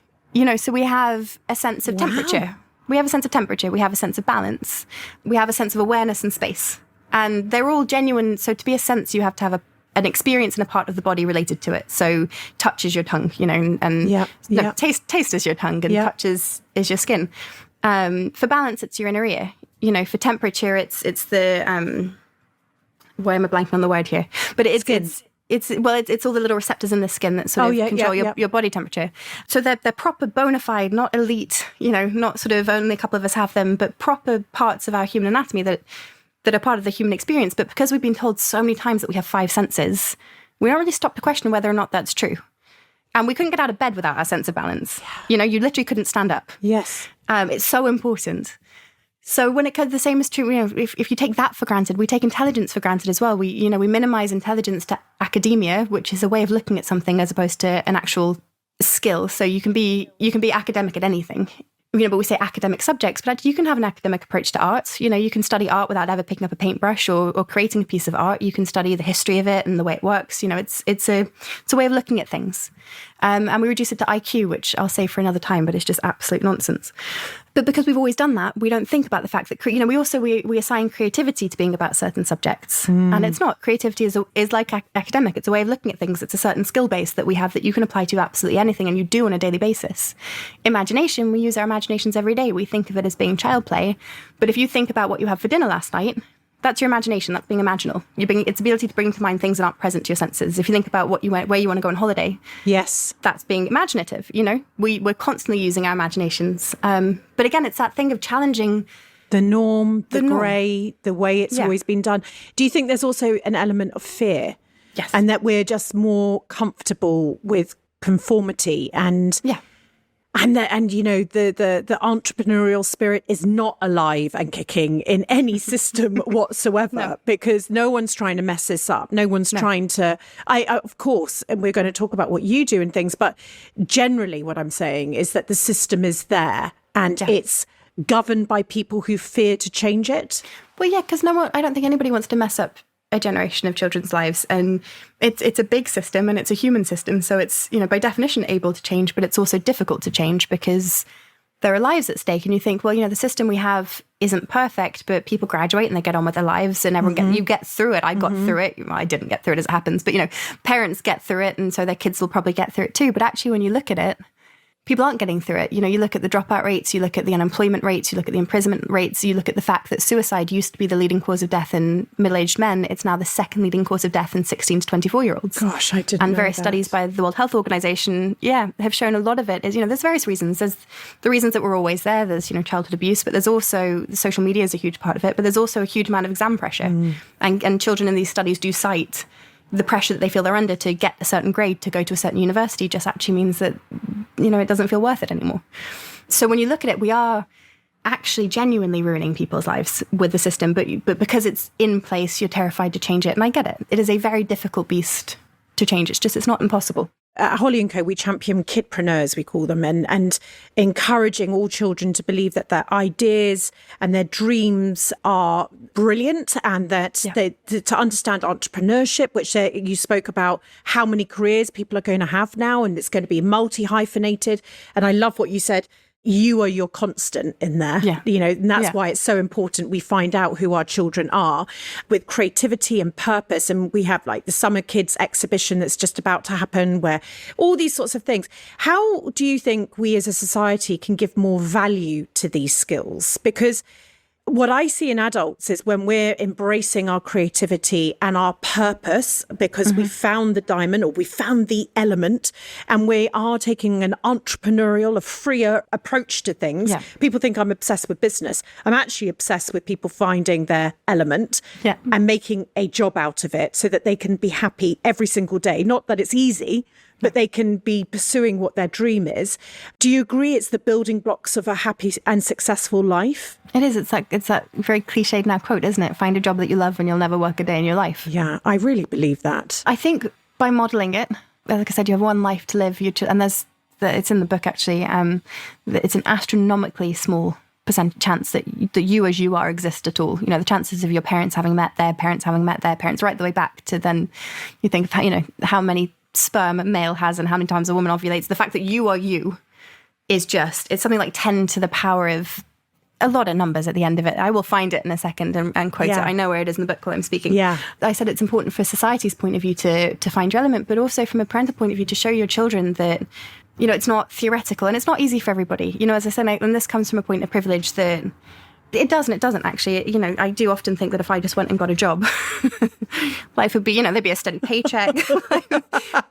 So we have a sense of temperature. We have a sense of temperature. We have a sense of balance. We have a sense of awareness and space. And they're all genuine. So to be a sense, you have to have an experience in a part of the body related to it. So touch is your tongue, taste is your tongue, and touch is your skin. For balance, it's your inner ear. For temperature, it's the why am I blanking on the word here? But it's all the little receptors in the skin that sort of control your body temperature. So they're proper bona fide, not elite, not sort of only a couple of us have them, but proper parts of our human anatomy that are part of the human experience. But because we've been told so many times that we have 5 senses, we don't really stop to question whether or not that's true. And we couldn't get out of bed without our sense of balance. You literally couldn't stand up. Yes. It's so important. So when it comes, the same is true, if you take that for granted, we take intelligence for granted as well. We minimize intelligence to academia, which is a way of looking at something as opposed to an actual skill. So you can be academic at anything. But we say academic subjects, but you can have an academic approach to art. You can study art without ever picking up a paintbrush or creating a piece of art. You can study the history of it and the way it works. It's a way of looking at things. And we reduce it to IQ, which I'll say for another time, but it's just absolute nonsense. But because we've always done that, we don't think about the fact that, we assign creativity to being about certain subjects. And it's not. Creativity is like academic. It's a way of looking at things. It's a certain skill base that we have that you can apply to absolutely anything, and you do on a daily basis. Imagination, we use our imaginations every day. We think of it as being child play. But if you think about what you had for dinner last night, that's your imagination. That's being imaginal. It's ability to bring to mind things that aren't present to your senses. If you think about where you want to go on holiday, yes, that's being imaginative. We're constantly using our imaginations. But again, it's that thing of challenging the norm, the grey, the way it's always been done. Do you think there's also an element of fear? Yes, and that we're just more comfortable with conformity and And the entrepreneurial spirit is not alive and kicking in any system whatsoever, because no one's trying to mess this up. No one's trying to, of course, and we're going to talk about what you do and things, but generally what I'm saying is that the system is there and it's governed by people who fear to change it. Well, yeah, because I don't think anybody wants to mess up a generation of children's lives, and it's a big system and it's a human system, so it's by definition able to change, but it's also difficult to change because there are lives at stake. And you think, well, the system we have isn't perfect, but people graduate and they get on with their lives, and everyone you get through it. I got through it. Well, I didn't get through it as it happens, but parents get through it, and so their kids will probably get through it too. But actually, when you look at it, people aren't getting through it. You look at the dropout rates, you look at the unemployment rates, you look at the imprisonment rates, you look at the fact that suicide used to be the leading cause of death in middle-aged men. It's now the second leading cause of death in 16 to 24-year-olds. Gosh, I didn't know And various that. studies by the World Health Organization, have shown a lot of it is, there's various reasons. There's the reasons that we're always there. There's, childhood abuse, but there's also social media is a huge part of it, but there's also a huge amount of exam pressure. And children in these studies do cite the pressure that they feel they're under to get a certain grade to go to a certain university just actually means that, it doesn't feel worth it anymore. So when you look at it, we are actually genuinely ruining people's lives with the system, but because it's in place, you're terrified to change it. And I get it. It is a very difficult beast to change. It's not impossible. At Holly & Co, we champion kidpreneurs, we call them, and encouraging all children to believe that their ideas and their dreams are brilliant, and that to understand entrepreneurship, which you spoke about how many careers people are going to have now, and it's going to be multi-hyphenated. And I love what you said. You are your constant in there, and that's why it's so important we find out who our children are with creativity and purpose. And we have like the Summer Kids exhibition that's just about to happen, where all these sorts of things. How do you think we as a society can give more value to these skills? Because what I see in adults is when we're embracing our creativity and our purpose, because we found the diamond or we found the element, and we are taking an entrepreneurial, a freer approach to things. Yeah. People think I'm obsessed with business. I'm actually obsessed with people finding their element and making a job out of it so that they can be happy every single day. Not that it's easy, but they can be pursuing what their dream is. Do you agree it's the building blocks of a happy and successful life? It is. It's that very cliched now quote, isn't it? Find a job that you love and you'll never work a day in your life. Yeah, I really believe that. I think by modelling it, like I said, you have one life to live. And it's in the book actually. It's an astronomically small percent chance that you as you are exist at all. The chances of your parents having met their parents, right the way back to then you think, how many sperm a male has and how many times a woman ovulates. The fact that you are you is it's something like 10 to the power of a lot of numbers at the end of it. I will find it in a second and quote it. I know where it is in the book while I'm speaking. Yeah. I said it's important for society's point of view to find your element, but also from a parental point of view to show your children that, it's not theoretical and it's not easy for everybody. As I said, and this comes from a point of privilege that it doesn't actually. I do often think that if I just went and got a job, life would be, there'd be a steady paycheck.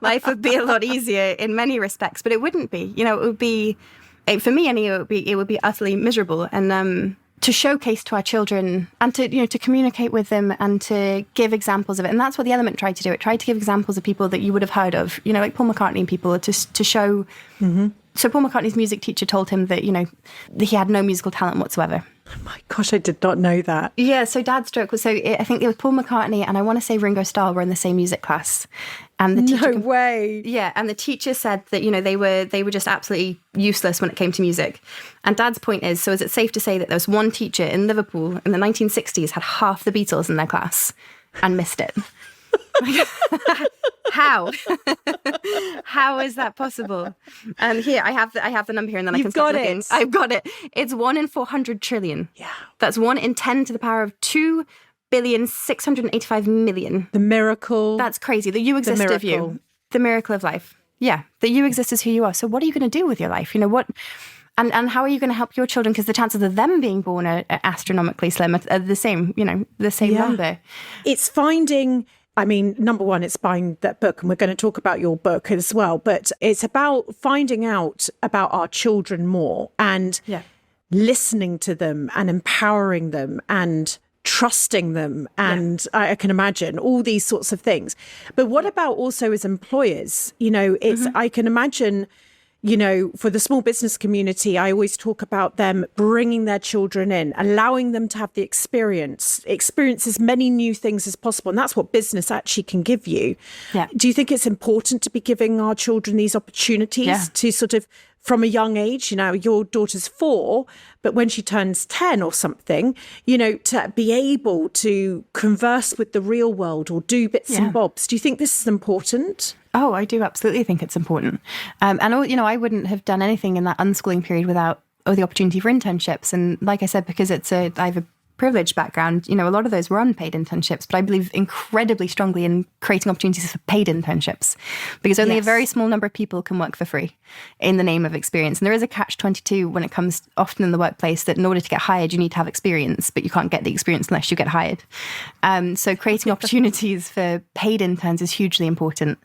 Life would be a lot easier in many respects, but it wouldn't be. It would be, for me anyway, it would be utterly miserable. And to showcase to our children and to communicate with them and to give examples of it. And that's what the element tried to do. It tried to give examples of people that you would have heard of, like Paul McCartney and people to show. Mm-hmm. So Paul McCartney's music teacher told him that, he had no musical talent whatsoever. Oh my gosh, I did not know that. Yeah, so Dad's joke was, I think it was Paul McCartney and I want to say Ringo Starr were in the same music class. And the teacher, no way. Yeah, and the teacher said that, they were just absolutely useless when it came to music. And Dad's point is, so is it safe to say that there was one teacher in Liverpool in the 1960s had half the Beatles in their class and missed it? How? How is that possible? And here I have the number here, and then I can start looking. I've got it. It's 1 in 400 trillion. Yeah, that's 1 in 10 to the power of 2,685,000,000,000. The miracle. That's crazy. That you exist of you. The miracle of life. Yeah, that you exist as who you are. So what are you going to do with your life? What? And how are you going to help your children? Because the chances of them being born are astronomically slim. Are the same. The same number. It's finding. I mean, number one, it's buying that book, and we're going to talk about your book as well, but it's about finding out about our children more and listening to them and empowering them and trusting them. And I can imagine all these sorts of things. But what about also as employers? I can imagine, for the small business community, I always talk about them bringing their children in, allowing them to have the experience as many new things as possible. And that's what business actually can give you. Yeah. Do you think it's important to be giving our children these opportunities to sort of, from a young age, your daughter's 4, but when she turns 10 or something, to be able to converse with the real world or do bits and bobs. Do you think this is important? Oh, I do absolutely think it's important. And, I wouldn't have done anything in that unschooling period without the opportunity for internships. And like I said, because I have a privileged background, a lot of those were unpaid internships, but I believe incredibly strongly in creating opportunities for paid internships, because only a very small number of people can work for free in the name of experience. And there is a catch-22 when it comes often in the workplace that in order to get hired, you need to have experience, but you can't get the experience unless you get hired. So creating opportunities for paid interns is hugely important.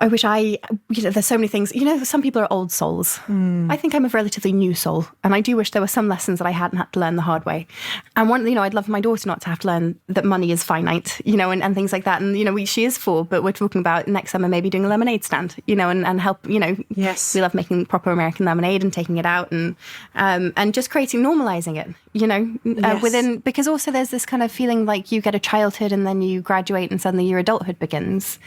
I wish there's so many things, some people are old souls. I think I'm a relatively new soul. And I do wish there were some lessons that I hadn't had to learn the hard way. And I'd love my daughter not to have to learn that money is finite, and things like that. And, she is 4, but we're talking about next summer maybe doing a lemonade stand, and help, Yes. We love making proper American lemonade and taking it out and just normalizing it, within, because also there's this kind of feeling like you get a childhood and then you graduate and suddenly your adulthood begins.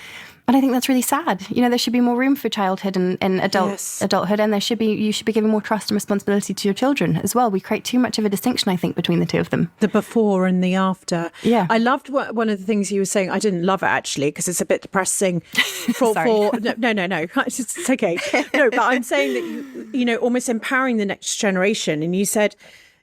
And I think that's really sad. There should be more room for childhood and adulthood, and you should be giving more trust and responsibility to your children as well. We create too much of a distinction, I think, between the two of them. The before and the after. Yeah. I loved one of the things you were saying. I didn't love it, actually, because it's a bit depressing. Sorry. No. It's okay. No, but I'm saying that, you almost empowering the next generation. And you said,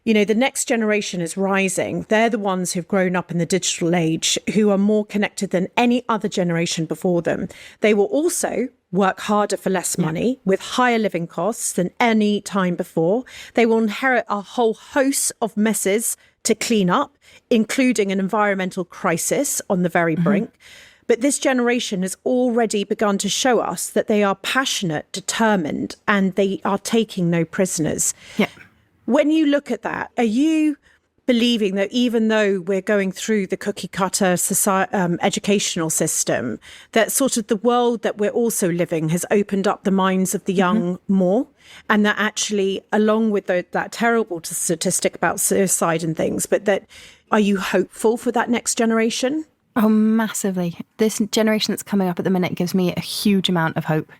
the next generation is rising. They're the ones who've grown up in the digital age, who are more connected than any other generation before them. They will also work harder for less money with higher living costs than any time before. They will inherit a whole host of messes to clean up, including an environmental crisis on the very brink. But this generation has already begun to show us that they are passionate, determined, and they are taking no prisoners. Yeah. When you look at that, are you believing that even though we're going through the cookie cutter educational system, that sort of the world that we're also living has opened up the minds of the young more? And that actually, along with that terrible statistic about suicide and things, but that are you hopeful for that next generation? Oh, massively. This generation that's coming up at the minute gives me a huge amount of hope.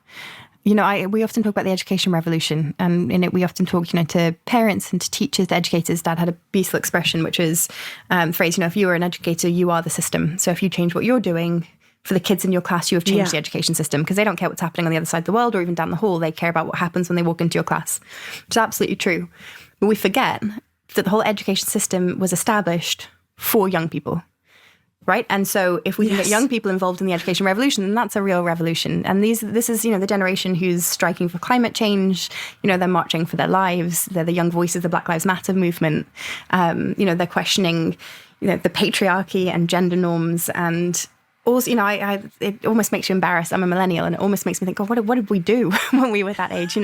We often talk about the education revolution, and in it we often talk, to parents and to teachers, to educators. Dad had a beautiful expression, which is the phrase, if you are an educator, you are the system. So if you change what you're doing for the kids in your class, you have changed the education system, because they don't care what's happening on the other side of the world or even down the hall. They care about what happens when they walk into your class, which is absolutely true. But we forget that the whole education system was established for young people. Right. And so if we can get young people involved in the education revolution, then that's a real revolution. And this is, the generation who's striking for climate change. They're marching for their lives. They're the young voices of the Black Lives Matter movement. They're questioning, the patriarchy and gender norms. And also, it almost makes you embarrassed. I'm a millennial, and it almost makes me think, God, what did we do when we were that age?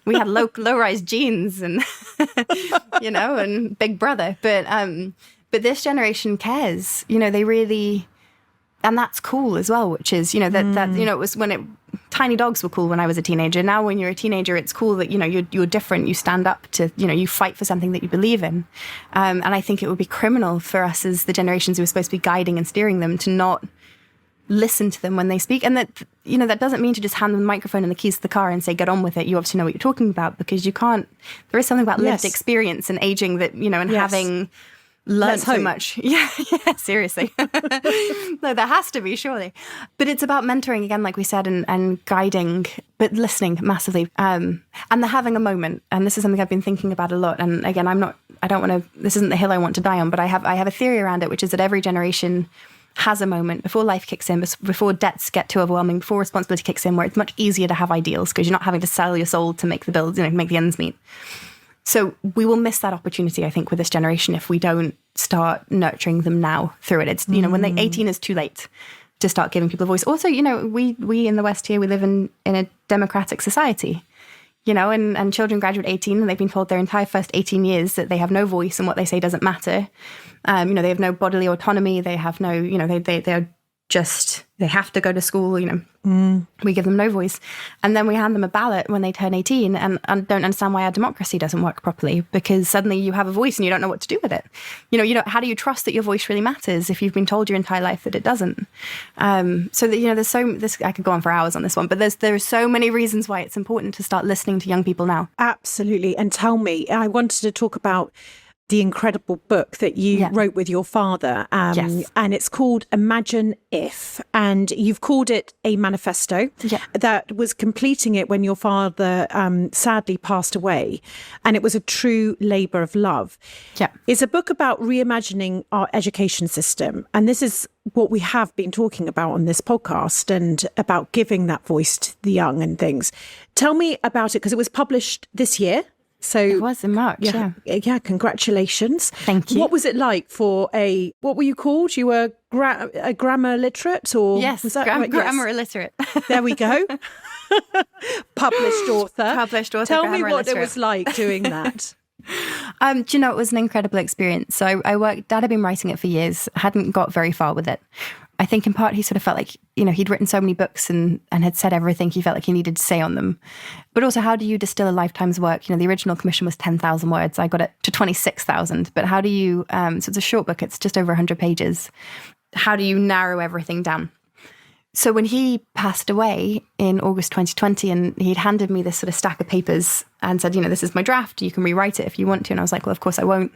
We had low-rise jeans and, and Big Brother. But this generation cares, they really, and that's cool as well, which is, that it was tiny dogs were cool when I was a teenager. Now, when you're a teenager, it's cool that, you're different. You stand up to, you fight for something that you believe in. And I think it would be criminal for us as the generations who are supposed to be guiding and steering them to not listen to them when they speak. And that, that doesn't mean to just hand them the microphone and the keys to the car and say, get on with it. You obviously know what you're talking about, because you can't, there is something about lived experience and aging that, and having learned so much. Yeah, seriously. No, there has to be, surely. But it's about mentoring, again, like we said, and guiding, but listening massively. And the having a moment. And this is something I've been thinking about a lot. And again, this isn't the hill I want to die on, but I have a theory around it, which is that every generation has a moment before life kicks in, before debts get too overwhelming, before responsibility kicks in, where it's much easier to have ideals, because you're not having to sell your soul to make the bills, make the ends meet. So we will miss that opportunity, I think, with this generation if we don't start nurturing them now through it. It's, when they're 18 is too late to start giving people a voice. Also, we in the West here, we live in a democratic society, and children graduate 18 and they've been told their entire first 18 years that they have no voice and what they say doesn't matter. They have no bodily autonomy. They have no, they're just, they have to go to school, we give them no voice. And then we hand them a ballot when they turn 18 and don't understand why our democracy doesn't work properly, because suddenly you have a voice and you don't know what to do with it. How do you trust that your voice really matters if you've been told your entire life that it doesn't? So that, I could go on for hours on this one, but there are so many reasons why it's important to start listening to young people now. Absolutely. And tell me, I wanted to talk about the incredible book that you wrote with your father. And it's called Imagine If. And you've called it a manifesto that was completing it when your father sadly passed away. And it was a true labour of love. Yeah. It's a book about reimagining our education system. And this is what we have been talking about on this podcast, and about giving that voice to the young and things. Tell me about it, because it was published this year. So it was in March, yeah. Congratulations. Thank you. What was it like for what were you called? You were a grammar literate, or yes, was that grammar illiterate. There we go. Published author. Tell me what illiterate. It was like doing that. Do you know, it was an incredible experience. So I worked, Dad had been writing it for years, hadn't got very far with it. I think in part he sort of felt like, he'd written so many books and had said everything he felt like he needed to say on them. But also, how do you distill a lifetime's work? The original commission was 10,000 words. I got it to 26,000. But how do you, so it's a short book, it's just over 100 pages. How do you narrow everything down? So when he passed away in August 2020, and he'd handed me this sort of stack of papers and said, this is my draft, you can rewrite it if you want to. And I was like, well, of course I won't.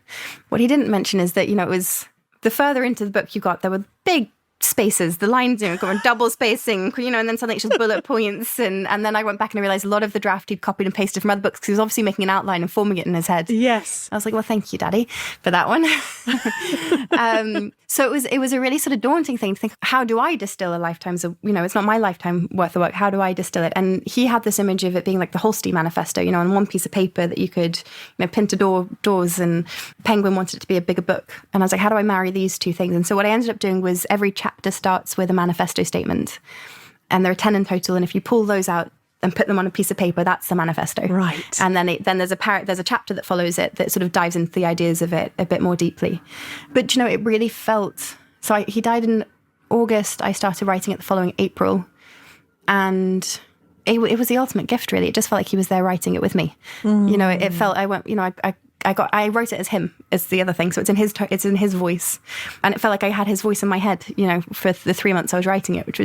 What he didn't mention is that, it was the further into the book you got, there were big spaces, the lines, going double spacing, and then suddenly it's just bullet points. And then I went back and I realized a lot of the draft he'd copied and pasted from other books because he was obviously making an outline and forming it in his head. Yes. I was like, well, thank you, Daddy, for that one. So it was a really sort of daunting thing to think, how do I distill a lifetime's of, it's not my lifetime worth of work. How do I distill it? And he had this image of it being like the Holstein Manifesto, on one piece of paper that you could, pin to doors, and Penguin wanted it to be a bigger book. And I was like, how do I marry these two things? And so what I ended up doing was every chapter starts with a manifesto statement. And there are 10 in total. And if you pull those out and put them on a piece of paper, that's the manifesto. Right. And then there's a chapter that follows it that sort of dives into the ideas of it a bit more deeply. But, it really felt... So he died in August. I started writing it the following April. And it was the ultimate gift, really. It just felt like he was there writing it with me. It felt, I wrote it as him, as the other thing. So it's in his voice. And it felt like I had his voice in my head, for the 3 months I was writing it, which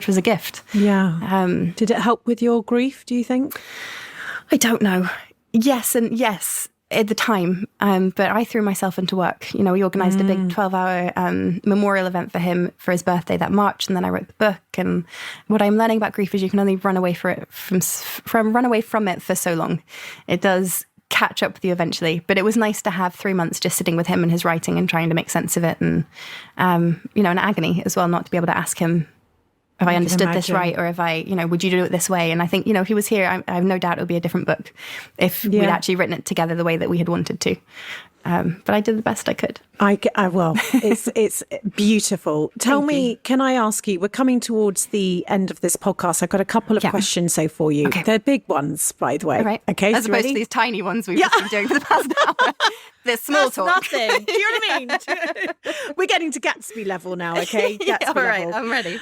was a gift. Yeah. Did it help with your grief, do you think? I don't know. Yes at the time. But I threw myself into work. We organised a big 12-hour memorial event for him for his birthday that March, and then I wrote the book. And what I'm learning about grief is you can only run away from it for so long. It does catch up with you eventually. But it was nice to have 3 months just sitting with him and his writing and trying to make sense of it, and an agony as well, not to be able to ask him if I understood this right, or if I, would you do it this way? And I think, if he was here, I have no doubt it would be a different book if we'd actually written it together the way that we had wanted to. But I did the best I could. It's beautiful. Tell me, can I ask you, we're coming towards the end of this podcast. I've got a couple of questions for you. Okay. They're big ones, by the way. All right. Okay. As opposed to these tiny ones we've just been doing for the past hour. They're small talk. Nothing. Do you know what I mean? We're getting to Gatsby level now, okay? Gatsby all right, level. I'm ready.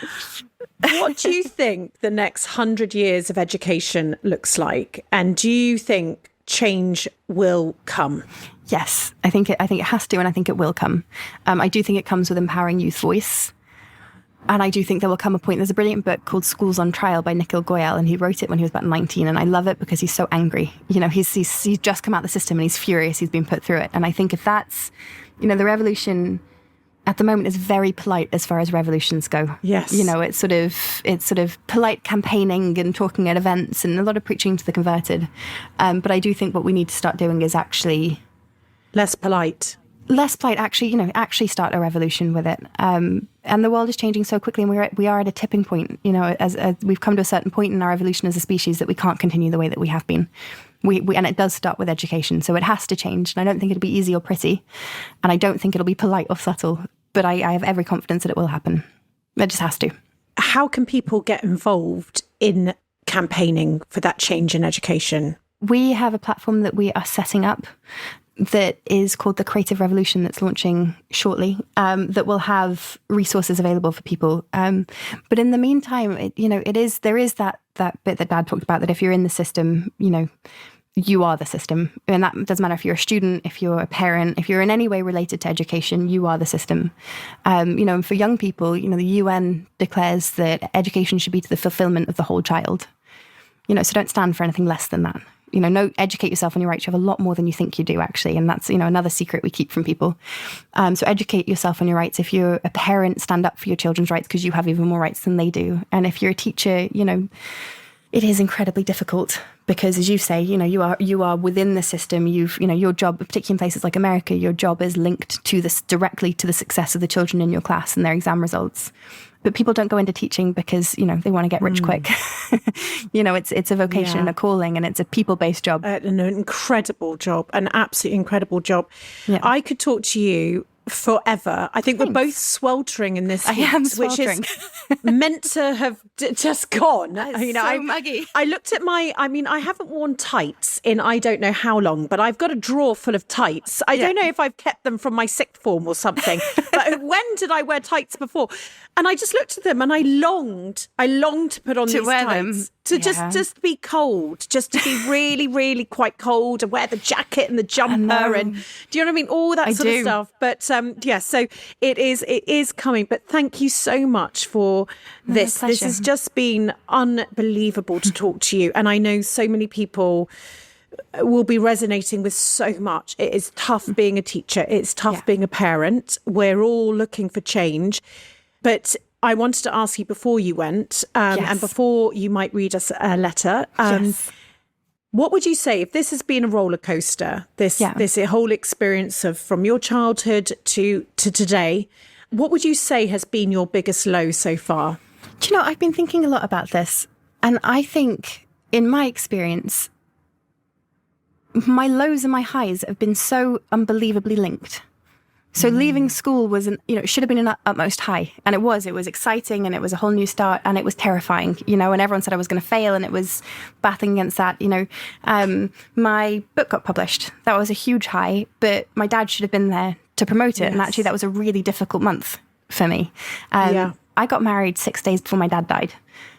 What do you think the next 100 years of education looks like? And do you think change will come? Yes, I think it has to, and I think it will come. I do think it comes with empowering youth voice. And I do think there will come a point. There's a brilliant book called Schools on Trial by Nikhil Goyal, and he wrote it when he was about 19. And I love it because he's so angry. He's just come out of the system and he's furious. He's been put through it. And I think if that's, the revolution at the moment is very polite as far as revolutions go. Yes. It's sort of polite campaigning and talking at events and a lot of preaching to the converted. But I do think what we need to start doing is actually... Less polite, actually start a revolution with it. And the world is changing so quickly, and we are at a tipping point, as we've come to a certain point in our evolution as a species that we can't continue the way that we have been. And it does start with education, so it has to change. And I don't think it'll be easy or pretty, and I don't think it'll be polite or subtle, but I have every confidence that it will happen. It just has to. How can people get involved in campaigning for that change in education? We have a platform that we are setting up that is called the Creative Revolution, that's launching shortly, that will have resources available for people. But in the meantime, there is that bit that Dad talked about, that if you're in the system, you are the system. And that doesn't matter if you're a student, if you're a parent, if you're in any way related to education, you are the system. And for young people, the UN declares that education should be to the fulfillment of the whole child. So don't stand for anything less than that. Educate yourself on your rights. You have a lot more than you think you do, actually. And that's, another secret we keep from people. So educate yourself on your rights. If you're a parent, stand up for your children's rights, because you have even more rights than they do. And if you're a teacher, it is incredibly difficult because, as you say, you are within the system. Your job, particularly in places like America, your job is linked to this directly to the success of the children in your class and their exam results. But people don't go into teaching because, they want to get rich quick. It's a vocation and a calling, and it's a people-based job. An incredible job, an absolutely incredible job. Yeah. I could talk to you forever. I think we're both sweltering in this heat, I am sweltering. Which is meant to have just gone. So muggy. I looked at I haven't worn tights in I don't know how long, but I've got a drawer full of tights. I don't know if I've kept them from my sixth form or something, but when did I wear tights before? And I just looked at them and I longed to put on these tights. to just be cold, just to be really, really quite cold and wear the jacket and the jumper and do you know what I mean? All that sort of stuff. But so it is coming. But thank you so much for this. This has just been unbelievable to talk to you. And I know so many people will be resonating with so much. It is tough being a teacher. It's tough being a parent. We're all looking for change. But I wanted to ask you before you went, and before you might read us a letter, what would you say if this has been a roller coaster, this whole experience of from your childhood to today, what would you say has been your biggest low so far? Do you know, I've been thinking a lot about this, and I think in my experience, my lows and my highs have been so unbelievably linked. So leaving school was, it should have been an utmost high. And it was exciting and it was a whole new start and it was terrifying, and everyone said I was going to fail and it was battling against that, My book got published. That was a huge high, but my dad should have been there to promote it. Yes. And actually that was a really difficult month for me. I got married 6 days before my dad died.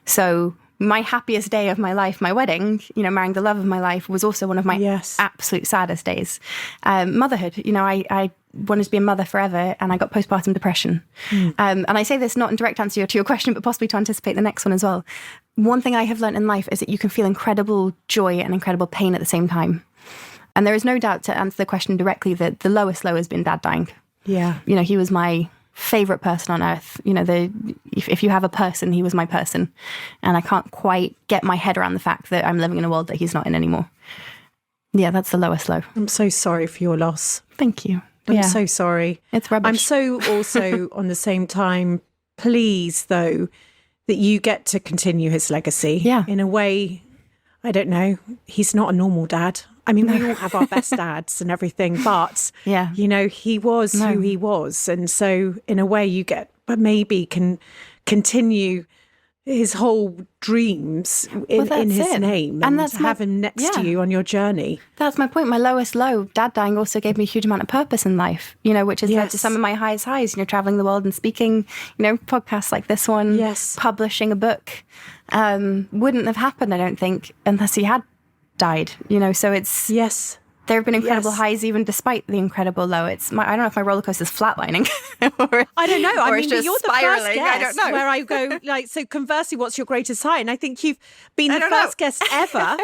So my happiest day of my life, my wedding, marrying the love of my life, was also one of my absolute saddest days. Motherhood, I wanted to be a mother forever and I got postpartum depression. And I say this not in direct answer to your question, but possibly to anticipate the next one as well. One thing I have learned in life is that you can feel incredible joy and incredible pain at the same time. And there is no doubt, to answer the question directly, that the lowest low has been Dad dying. Yeah. He was my favorite person on earth. If you have a person, he was my person. And I can't quite get my head around the fact that I'm living in a world that he's not in anymore. Yeah, that's the lowest low. I'm so sorry for your loss. Thank you. I'm so sorry. It's rubbish. I'm so also on the same time pleased though that you get to continue his legacy. Yeah. In a way, I don't know, he's not a normal dad. I mean, we all have our best dads and everything, but, he was who he was. And so in a way you but maybe can continue his whole dreams in his name and that's have him next to you on your journey. That's my point. My lowest low, Dad dying, also gave me a huge amount of purpose in life, which has led to some of my highest highs, traveling the world and speaking, podcasts like this one, publishing a book. Wouldn't have happened, I don't think, unless he had died, so it's there have been incredible highs even despite the incredible low. I don't know if my roller coaster is flatlining I don't know. I mean, you're the first guest I don't know. Where I go so conversely, what's your greatest high? And I think you've been the first guest ever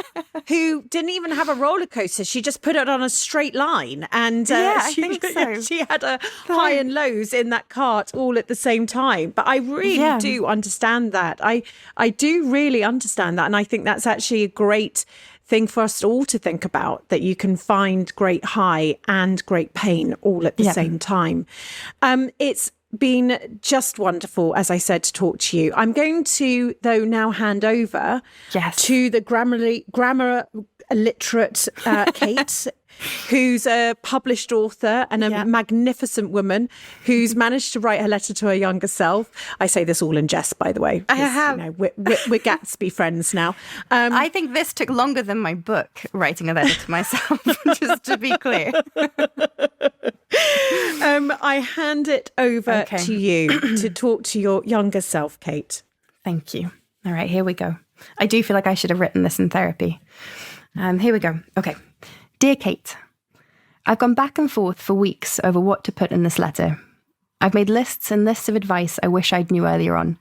who didn't even have a roller coaster. She just put it on a straight line and I think so. She had a high and lows in that cart all at the same time. But I really do understand that. I do really understand that, and I think that's actually a great thing for us all to think about, that you can find great high and great pain all at the same time. It's been just wonderful, as I said, to talk to you. I'm going to, though, now hand over to the grammar literate Kate, who's a published author and a magnificent woman who's managed to write her letter to her younger self. I say this all in jest, by the way. I have. We're Gatsby friends now. I think this took longer than my book, writing a letter to myself, just to be clear. I hand it over to you to talk to your younger self, Kate. Thank you. All right, here we go. I do feel like I should have written this in therapy. Here we go. Okay. Dear Kate, I've gone back and forth for weeks over what to put in this letter. I've made lists and lists of advice I wish I'd knew earlier on.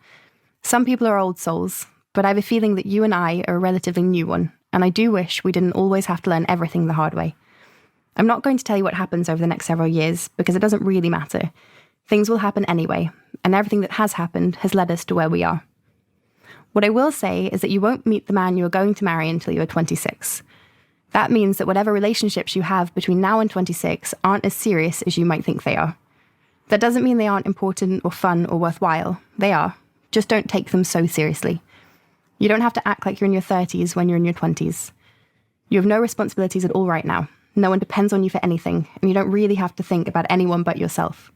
Some people are old souls, but I have a feeling that you and I are a relatively new one, and I do wish we didn't always have to learn everything the hard way. I'm not going to tell you what happens over the next several years, because it doesn't really matter. Things will happen anyway, and everything that has happened has led us to where we are. What I will say is that you won't meet the man you are going to marry until you are 26. That means that whatever relationships you have between now and 26 aren't as serious as you might think they are. That doesn't mean they aren't important or fun or worthwhile. They are. Just don't take them so seriously. You don't have to act like you're in your 30s when you're in your 20s. You have no responsibilities at all right now. No one depends on you for anything, and you don't really have to think about anyone but yourself.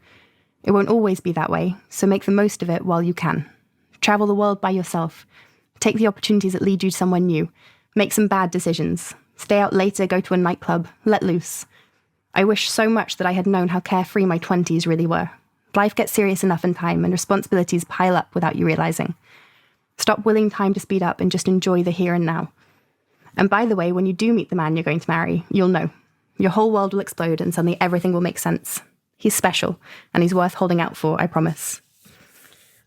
It won't always be that way, so make the most of it while you can. Travel the world by yourself. Take the opportunities that lead you to somewhere new. Make some bad decisions. Stay out later, go to a nightclub, let loose. I wish so much that I had known how carefree my 20s really were. Life gets serious enough in time and responsibilities pile up without you realising. Stop willing time to speed up and just enjoy the here and now. And by the way, when you do meet the man you're going to marry, you'll know. Your whole world will explode and suddenly everything will make sense. He's special, and he's worth holding out for, I promise.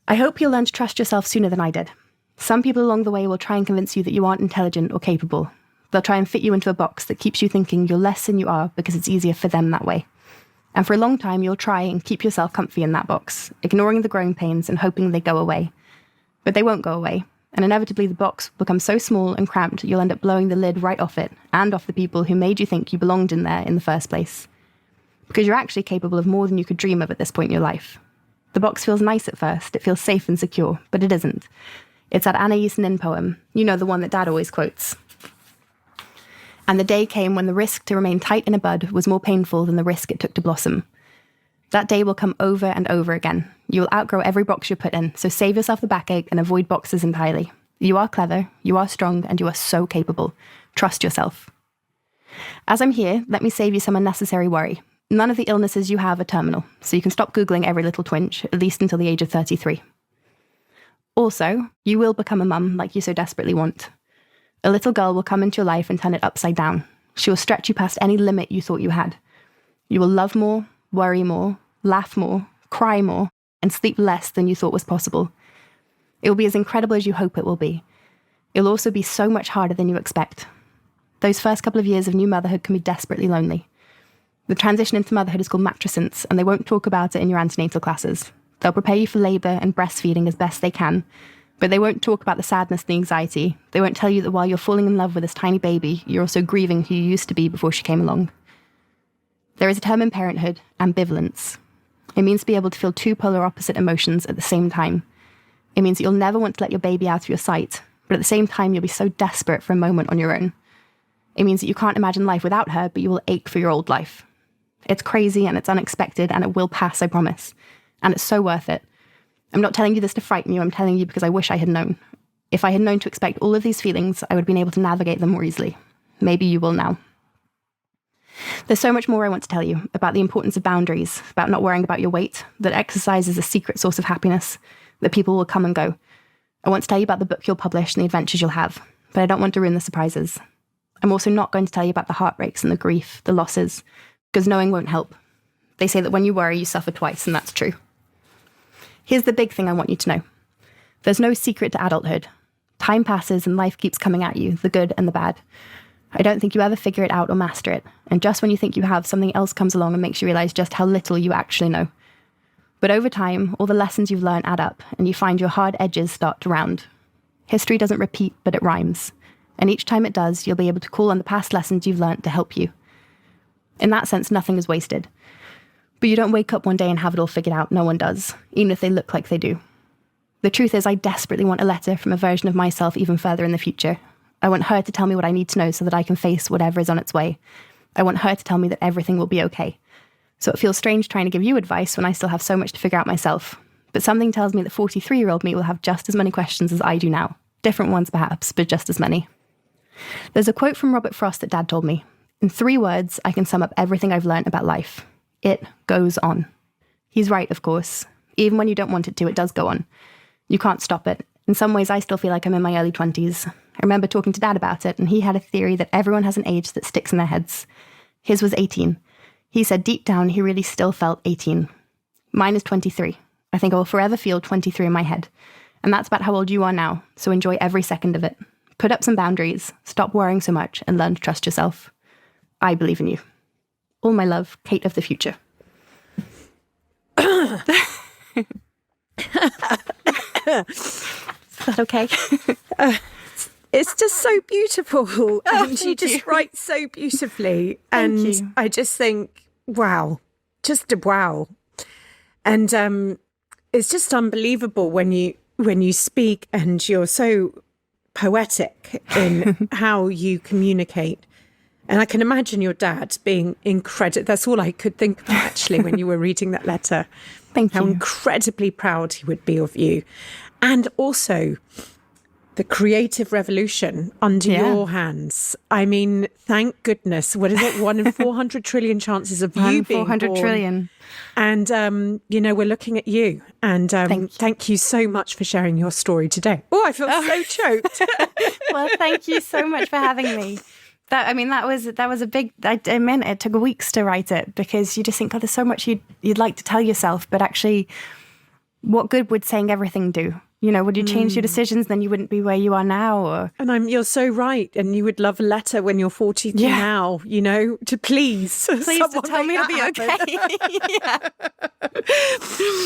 I hope you'll learn to trust yourself sooner than I did. Some people along the way will try and convince you that you aren't intelligent or capable. They'll try and fit you into a box that keeps you thinking you're less than you are because it's easier for them that way. And for a long time, you'll try and keep yourself comfy in that box, ignoring the growing pains and hoping they go away. But they won't go away, and inevitably the box will become so small and cramped you'll end up blowing the lid right off it and off the people who made you think you belonged in there in the first place. Because you're actually capable of more than you could dream of at this point in your life. The box feels nice at first, it feels safe and secure, but it isn't. It's that Anais Nin poem, you know, the one that Dad always quotes. And the day came when the risk to remain tight in a bud was more painful than the risk it took to blossom. That day will come over and over again. You will outgrow every box you're put in, so save yourself the backache and avoid boxes entirely. You are clever, you are strong, and you are so capable. Trust yourself. As I'm here, let me save you some unnecessary worry. None of the illnesses you have are terminal, so you can stop Googling every little twinge, at least until the age of 33. Also, you will become a mum like you so desperately want. A little girl will come into your life and turn it upside down. She will stretch you past any limit you thought you had. You will love more, worry more, laugh more, cry more, and sleep less than you thought was possible. It will be as incredible as you hope it will be. It will also be so much harder than you expect. Those first couple of years of new motherhood can be desperately lonely. The transition into motherhood is called matrescence, and they won't talk about it in your antenatal classes. They'll prepare you for labour and breastfeeding as best they can, but they won't talk about the sadness and the anxiety. They won't tell you that while you're falling in love with this tiny baby, you're also grieving who you used to be before she came along. There is a term in parenthood, ambivalence. It means to be able to feel two polar opposite emotions at the same time. It means that you'll never want to let your baby out of your sight, but at the same time you'll be so desperate for a moment on your own. It means that you can't imagine life without her, but you will ache for your old life. It's crazy and it's unexpected and it will pass, I promise. And it's so worth it. I'm not telling you this to frighten you, I'm telling you because I wish I had known. If I had known to expect all of these feelings, I would have been able to navigate them more easily. Maybe you will now. There's so much more I want to tell you about the importance of boundaries, about not worrying about your weight, that exercise is a secret source of happiness, that people will come and go. I want to tell you about the book you'll publish and the adventures you'll have, but I don't want to ruin the surprises. I'm also not going to tell you about the heartbreaks and the grief, the losses, because knowing won't help. They say that when you worry, you suffer twice, and that's true. Here's the big thing I want you to know. There's no secret to adulthood. Time passes and life keeps coming at you, the good and the bad. I don't think you ever figure it out or master it, and just when you think you have, something else comes along and makes you realise just how little you actually know. But over time, all the lessons you've learned add up, and you find your hard edges start to round. History doesn't repeat, but it rhymes. And each time it does, you'll be able to call on the past lessons you've learnt to help you. In that sense, nothing is wasted. But you don't wake up one day and have it all figured out. No one does, even if they look like they do. The truth is, I desperately want a letter from a version of myself even further in the future. I want her to tell me what I need to know so that I can face whatever is on its way. I want her to tell me that everything will be okay. So it feels strange trying to give you advice when I still have so much to figure out myself. But something tells me that 43-year-old me will have just as many questions as I do now. Different ones perhaps, but just as many. There's a quote from Robert Frost that Dad told me. In 3 words, I can sum up everything I've learned about life. It goes on. He's right, of course. Even when you don't want it to, it does go on. You can't stop it. In some ways, I still feel like I'm in my early 20s. I remember talking to Dad about it, and he had a theory that everyone has an age that sticks in their heads. His was 18. He said deep down he really still felt 18. Mine is 23. I think I will forever feel 23 in my head. And that's about how old you are now, so enjoy every second of it. Put up some boundaries, stop worrying so much, and learn to trust yourself. I believe in you. All my love, Kate of the future. Is that okay? It's just so beautiful, and you just write so beautifully. And you. I just think, wow, just wow. And it's just unbelievable when you speak, and you're so poetic in how you communicate. And I can imagine your dad being incredible. That's all I could think of, actually, when you were reading that letter. Thank you. How incredibly proud he would be of you. And also the creative revolution under your hands. I mean, thank goodness. What is it? 1 in 400 trillion chances of you being 400 born. trillion. And, we're looking at you. And thank you so much for sharing your story today. Oh, I feel so choked. Well, thank you so much for having me. That was a big, I meant it took weeks to write it, because you just think, God, there's so much you'd like to tell yourself, but actually, what good would saying everything do? Would you change your decisions, then you wouldn't be where you are now? And you're so right. And you would love a letter when you're 42 now, to please to tell me I'll be okay.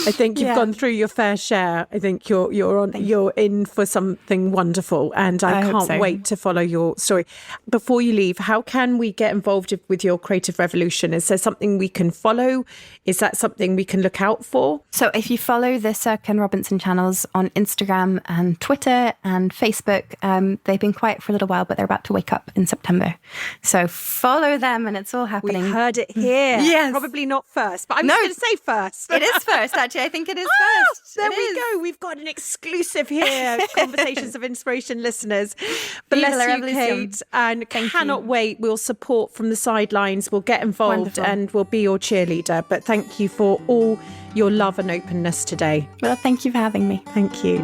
I think you've gone through your fair share. I think you're in for something wonderful, and I can't wait to follow your story. Before you leave, how can we get involved with your creative revolution? Is there something we can follow? Is that something we can look out for? So if you follow the Cirque and Robinson channels on Instagram and Twitter and Facebook, they've been quiet for a little while, but they're about to wake up in September. So follow them, and it's all happening. We heard it here. Yes. Probably not first, but I'm just going to say first. It is first, actually. I think it is first. There we go. We've got an exclusive here, Conversations of Inspiration listeners. Bless you, Kate, and cannot wait. We'll support from the sidelines. We'll get involved and we'll be your cheerleader. But thank you for all your love and openness today. Well, thank you for having me. Thank you.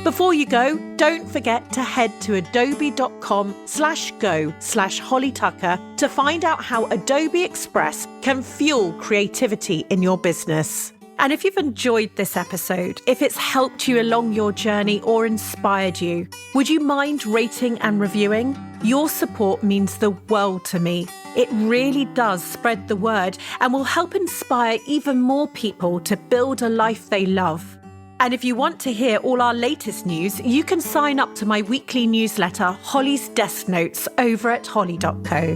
Before you go, don't forget to head to adobe.com/go/hollytucker to find out how Adobe Express can fuel creativity in your business. And if you've enjoyed this episode, if it's helped you along your journey or inspired you, would you mind rating and reviewing? Your support means the world to me. It really does spread the word and will help inspire even more people to build a life they love. And if you want to hear all our latest news, you can sign up to my weekly newsletter, Holly's Desk Notes, over at holly.co.